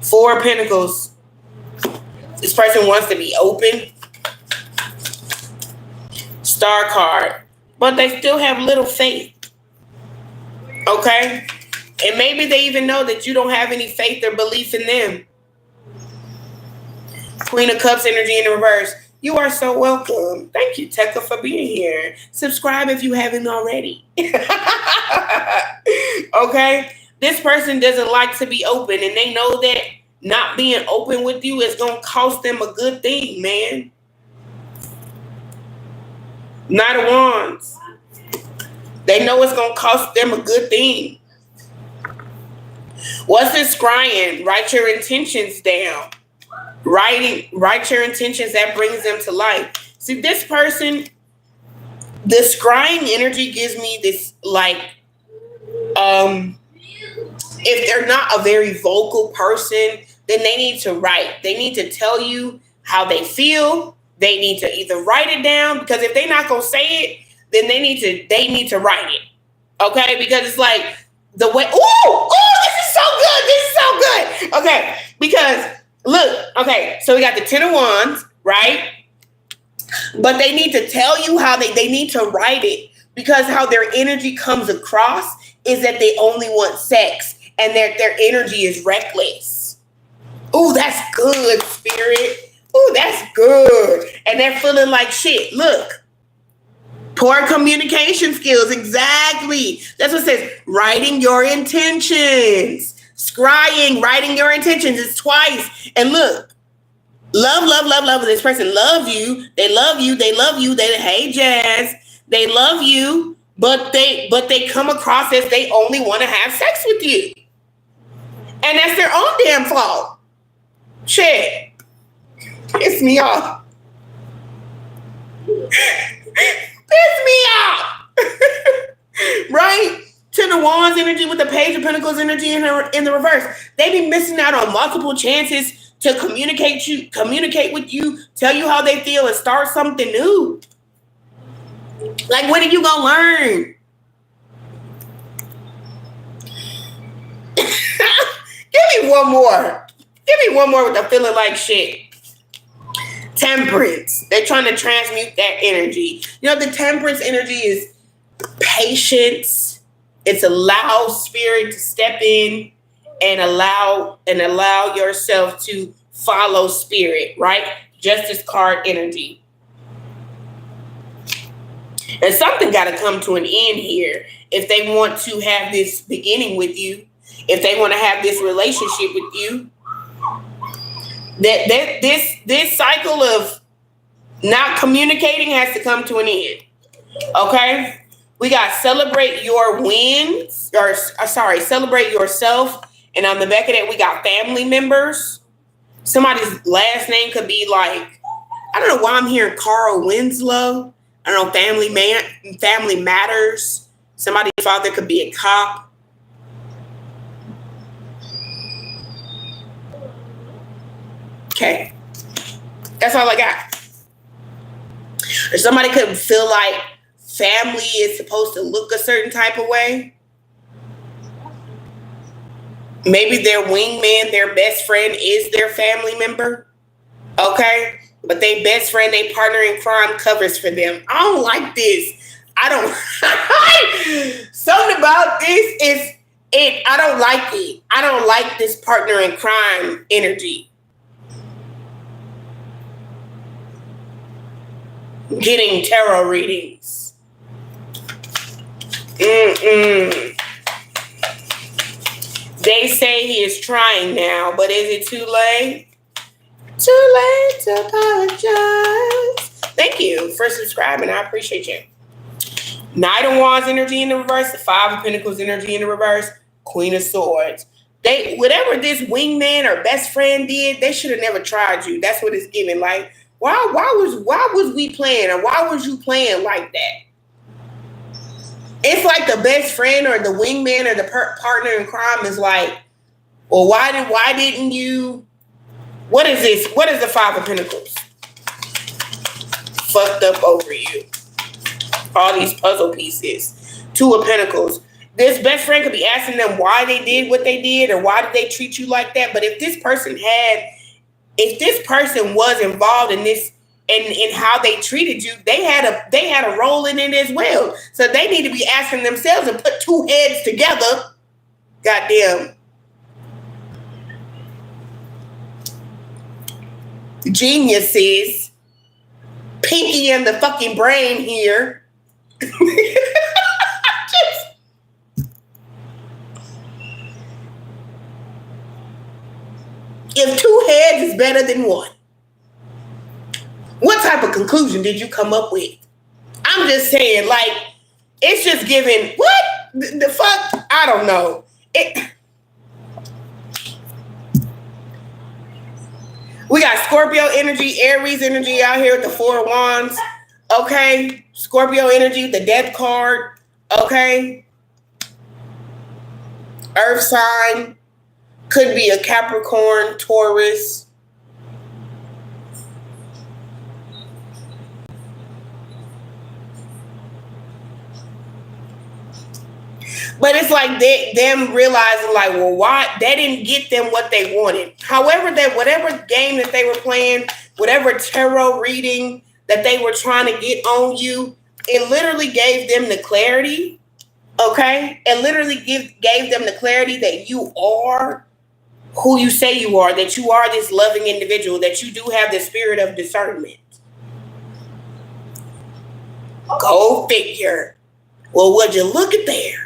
Four of Pentacles. This person wants to be open. Star card. But they still have little faith. Okay? And maybe they even know that you don't have any faith or belief in them. Queen of Cups energy in the reverse. You are so welcome. Thank you, Tekka, for being here. Subscribe if you haven't already. Okay? This person doesn't like to be open, and they know that not being open with you is going to cost them a good thing, man. Knight of Wands. They know it's going to cost them a good thing. What's this scrying? Write your intentions down. Write your intentions. That brings them to life. See, this person, the scrying energy gives me this, like, if they're not a very vocal person, then they need to write. They need to tell you how they feel. They need to either write it down, because if they're not gonna say it, then they need to write it. Okay? Because it's like the way, this is so good. This is so good. Okay, because look, okay, so we got the 10 of Wands, right? But they need to tell you how they need to write it, because how their energy comes across is that they only want sex, and their energy is reckless. Ooh, that's good, spirit. Ooh, that's good. And they're feeling like shit. Look. Poor communication skills. Exactly. That's what it says. Writing your intentions. Scrying, writing your intentions. It's twice. And look. Love. This person love you. They love you. They love you. Hey, Jazz. They love you. But they come across as they only want to have sex with you. And that's their own damn fault. Shit. Piss me off. Piss me off. Right? 10 of Wands energy with the Page of Pentacles energy in the reverse. They be missing out on multiple chances to communicate with you, tell you how they feel, and start something new. Like, when are you gonna learn? Give me one more. Give me one more with the feeling like shit. Temperance. They're trying to transmute that energy. You know, the temperance energy is patience. It's allow spirit to step in and allow yourself to follow spirit, right? Justice card energy. And something got to come to an end here if they want to have this beginning with you, if they want to have this relationship with you. That this cycle of not communicating has to come to an end. Okay? We got celebrate your wins, celebrate yourself. And on the back of that, we got family members. Somebody's last name could be like, I don't know why I'm hearing Carl Winslow. I don't know, family matters. Somebody's father could be a cop. Okay. That's all I got. Or somebody could feel like family is supposed to look a certain type of way. Maybe their wingman, their best friend is their family member. Okay? But they best friend, they partner in crime covers for them. I don't like this. I don't. Something about this is it. I don't like it. I don't like this partner in crime energy. Getting tarot readings. They say he is trying now, but is it too late? Too late to apologize. Thank you for subscribing. I appreciate you. Knight of Wands energy in the reverse. The 5 of Pentacles energy in the reverse. Queen of Swords. Whatever this wingman or best friend did, they should have never tried you. That's what it's giving. Like, why was we playing, or why was you playing like that? It's like the best friend or the wingman or the partner in crime is like, well, why didn't you? What is this? What is the 5 of Pentacles? Fucked up over you. All these puzzle pieces. 2 of Pentacles. This best friend could be asking them why they did what they did, or why did they treat you like that. But if this person was involved in this and in how they treated you, they had a role in it as well. So they need to be asking themselves and put 2 heads together. Goddamn. Geniuses. Pinky and the fucking brain here. If 2 heads is better than 1, what type of conclusion did you come up with? I I'm just saying, like, it's just giving, what? The fuck? I don't know. We got Scorpio energy, Aries energy out here with the Four of Wands. Okay. Scorpio energy, the Death card. Okay. Earth sign. Could be a Capricorn, Taurus. But it's like them realizing, like, well, why they didn't get them what they wanted. However, that whatever game that they were playing, whatever tarot reading that they were trying to get on you, it literally gave them the clarity. Okay, it literally gave them the clarity that you are who you say you are, that you are this loving individual, that you do have the spirit of discernment. Go figure. Well, would you look at there?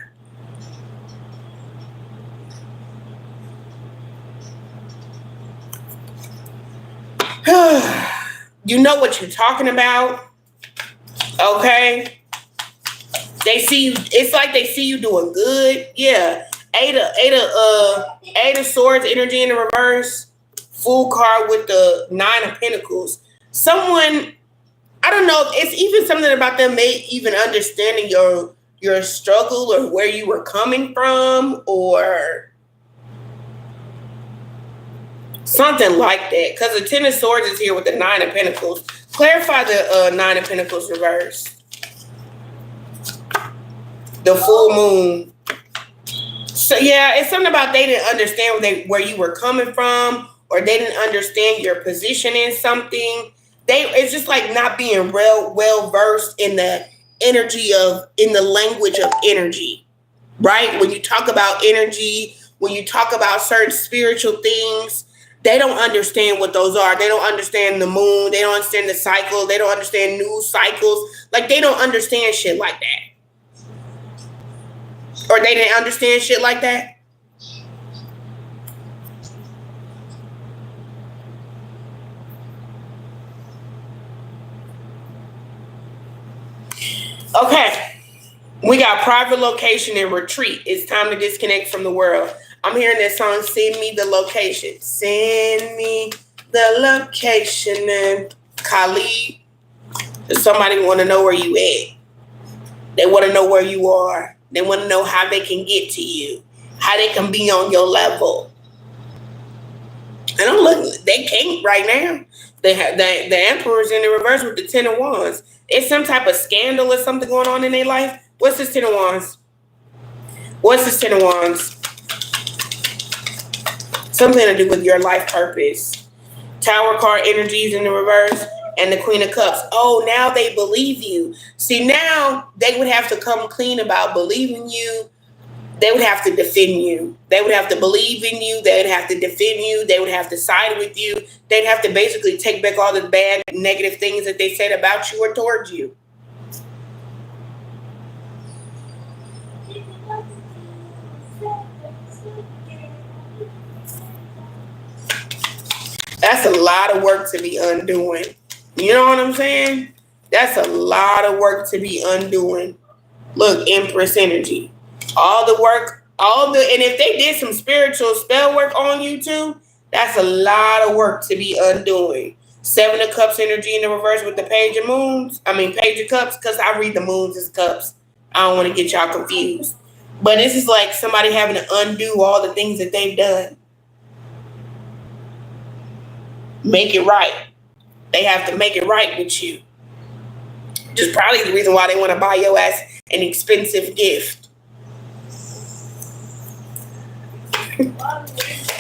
You know what you're talking about. Okay. They see you, it's like they see you doing good. Yeah. Eight of Swords energy in the reverse. Full card with the Nine of Pentacles. Someone, I don't know, it's even something about them may even understanding your struggle or where you were coming from or something like that. Because the Ten of Swords is here with the Nine of Pentacles. Clarify the Nine of Pentacles reverse. The full moon. So yeah, it's something about they didn't understand where you were coming from, or they didn't understand your position in something. It's just like not being well versed in the energy in the language of energy, right? When you talk about energy, when you talk about certain spiritual things, they don't understand what those are. They don't understand the moon. They don't understand the cycle. They don't understand news cycles. Like, they don't understand shit like that. Or they didn't understand shit like that. Okay. We got private location and retreat. It's time to disconnect from the world. I'm hearing that song, Send Me the Location. Send me the location. And Khalid, somebody want to know where you at. They want to know where you are. They want to know how they can get to you, how they can be on your level. And I'm looking, they can't right now. They have the Emperor's in the reverse with the Ten of Wands. It's some type of scandal or something going on in their life. What's this Ten of Wands? What's this Ten of Wands? Something to do with your life purpose. Tower card energies in the reverse and the Queen of Cups. Oh, now they believe you. See, now they would have to come clean about believing you. They would have to defend you. They would have to believe in you. They would have to defend you. They would have to side with you. They'd have to basically take back all the bad, negative things that they said about you or towards you. That's a lot of work to be undoing. You know what I'm saying? That's a lot of work to be undoing. Look, Empress energy. All the work, and if they did some spiritual spell work on you too, that's a lot of work to be undoing. Seven of Cups energy in the reverse with the Page of Cups, because I read the moons as cups. I don't want to get y'all confused. But this is like somebody having to undo all the things that they've done. Make it right. They have to make it right with you. Which is probably the reason why they want to buy your ass an expensive gift.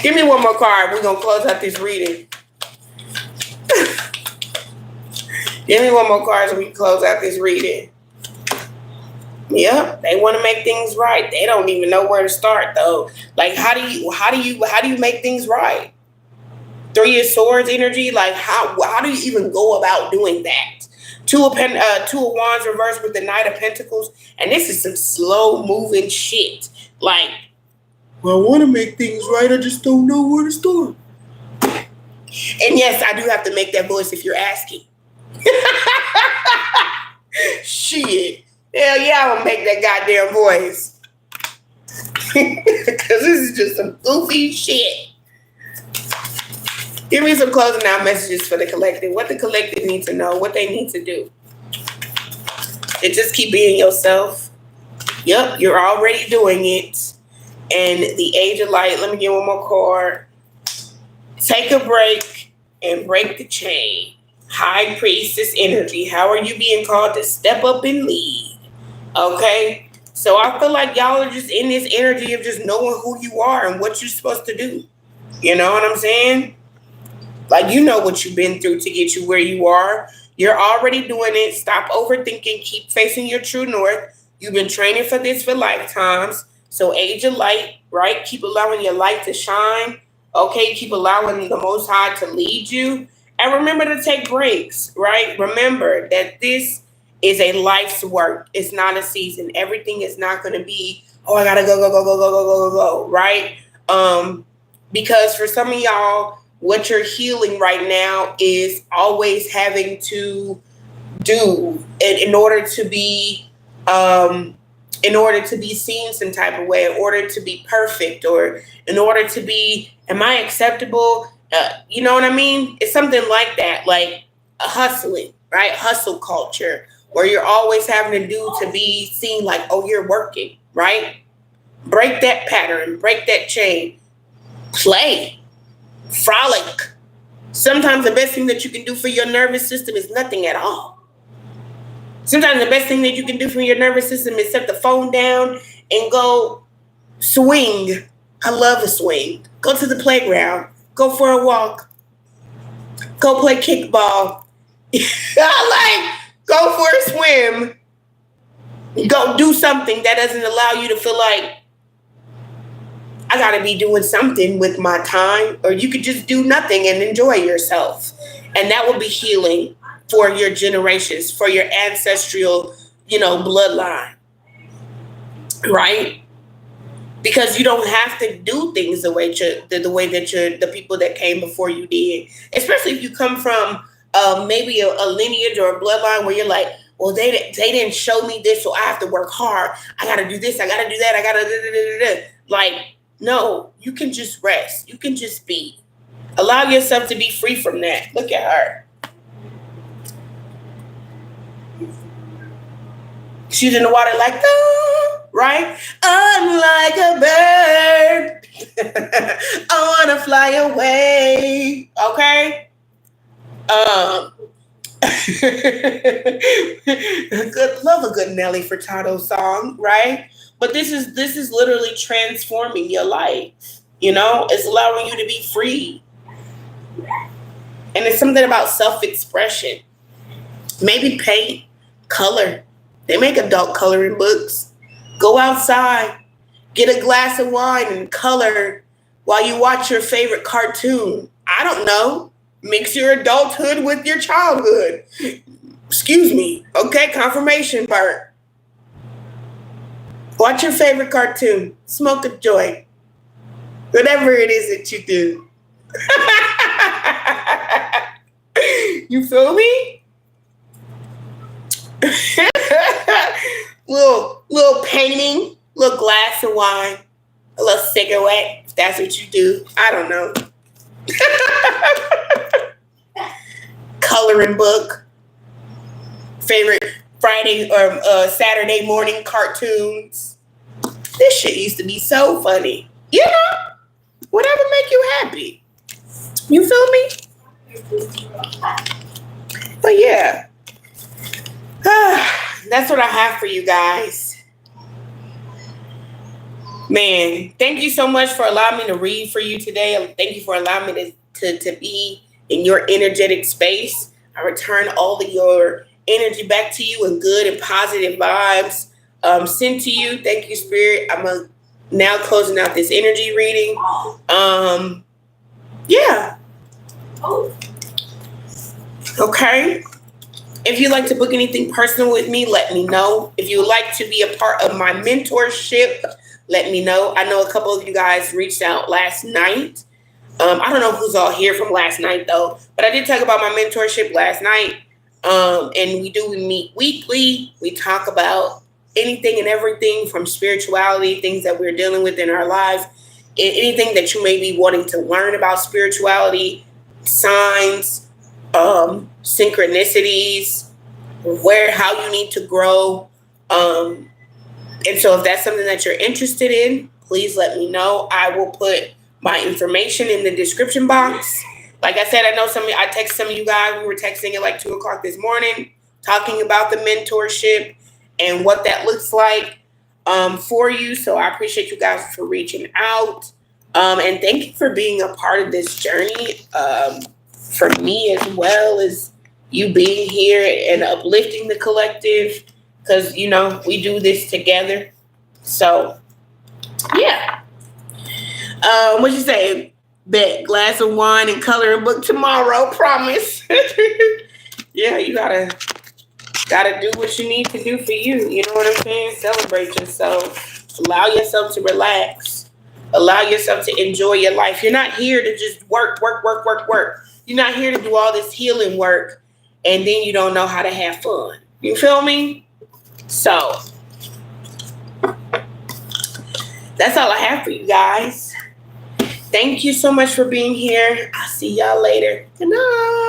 Give me one more card. We're going to close out this reading. Give me one more card so we can close out this reading. Yep, they want to make things right. They don't even know where to start though. Like, how do you make things right? Three of Swords energy, like how do you even go about doing that? Two of Wands reversed with the Knight of Pentacles, and this is some slow moving shit. Like, well, I want to make things right, I just don't know where to start. And yes, I do have to make that voice if you're asking. Shit. Hell yeah, I'm gonna make that goddamn voice. Because this is just some goofy shit. Give me some closing out messages for the collective. What the collective needs to know, what they need to do. And just keep being yourself. Yep, you're already doing it. And the age of light, let me get one more card. Take a break and break the chain. High priestess energy. How are you being called to step up and lead? Okay? So I feel like y'all are just in this energy of just knowing who you are and what you're supposed to do. You know what I'm saying? Like, you know what you've been through to get you where you are. You're already doing it. Stop overthinking. Keep facing your true north. You've been training for this for lifetimes. So age of light, right? Keep allowing your light to shine. Okay? Keep allowing the Most High to lead you. And remember to take breaks, right? Remember that this is a life's work. It's not a season. Everything is not going to be, oh, I got to go, right? Because for some of y'all, what you're healing right now is always having to do in order to be seen some type of way, in order to be perfect, or in order to be, am I acceptable? You know what I mean? It's something like that, like a hustling, right? Hustle culture, where you're always having to do to be seen like, oh, you're working, right? Break that pattern, break that chain, play, frolic. Sometimes the best thing that you can do for your nervous system is nothing at all. Sometimes the best thing that you can do for your nervous system is set the phone down and go swing. I love to swing. Go to the playground. Go for a walk. Go play kickball. Like, go for a swim. Go do something that doesn't allow you to feel like I got to be doing something with my time. Or you could just do nothing and enjoy yourself. And that will be healing for your generations, for your ancestral, bloodline. Right? Because you don't have to do things the way that the people that came before you did. Especially if you come from maybe a lineage or a bloodline where you're like, well, they didn't show me this, so I have to work hard. I got to do this. I got to do that. I got to like, no, you can just rest. You can just be. Allow yourself to be free from that. Look at her. She's in the water like, oh, right? I'm like a bird. I want to fly away. Okay? Love a good Nelly Furtado song, right? But this is literally transforming your life. It's allowing you to be free. And it's something about self-expression. Maybe paint, color. They make adult coloring books. Go outside, get a glass of wine and color while you watch your favorite cartoon. I don't know. Mix your adulthood with your childhood. Excuse me. Okay, confirmation part. Watch your favorite cartoon. Smoke a joint. Whatever it is that you do. You feel me? little painting, little glass of wine, a little cigarette, if that's what you do. I don't know. Coloring book. Favorite Friday or Saturday morning cartoons. This shit used to be so funny. Whatever make you happy. You feel me? But yeah. That's what I have for you guys. Man, thank you so much for allowing me to read for you today. Thank you for allowing me to be in your energetic space. I return all of your energy back to you in good and positive vibes. Sent to you. Thank you, Spirit. I'm now closing out this energy reading. Yeah. Okay. If you'd like to book anything personal with me, let me know. If you would like to be a part of my mentorship, let me know. I know a couple of you guys reached out last night. I don't know who's all here from last night, though. But I did talk about my mentorship last night. And we meet weekly. We talk about anything and everything from spirituality, things that we're dealing with in our lives, anything that you may be wanting to learn about spirituality, signs, synchronicities, how you need to grow. And so if that's something that you're interested in, please let me know. I will put my information in the description box. Like I said, I know I texted some of you guys. We were texting at like 2:00 this morning, talking about the mentorship and what that looks like for you. So I appreciate you guys for reaching out. And thank you for being a part of this journey for me, as well as you being here and uplifting the collective, because, we do this together. So, yeah. What you say? Bet, glass of wine and coloring book tomorrow, promise. Yeah, you gotta do what you need to do for you. You know what I'm saying? Celebrate yourself. Allow yourself to relax. Allow yourself to enjoy your life. You're not here to just work. You're not here to do all this healing work and then you don't know how to have fun. You feel me? So that's all I have for you guys. Thank you so much for being here. I'll see y'all later. Good night.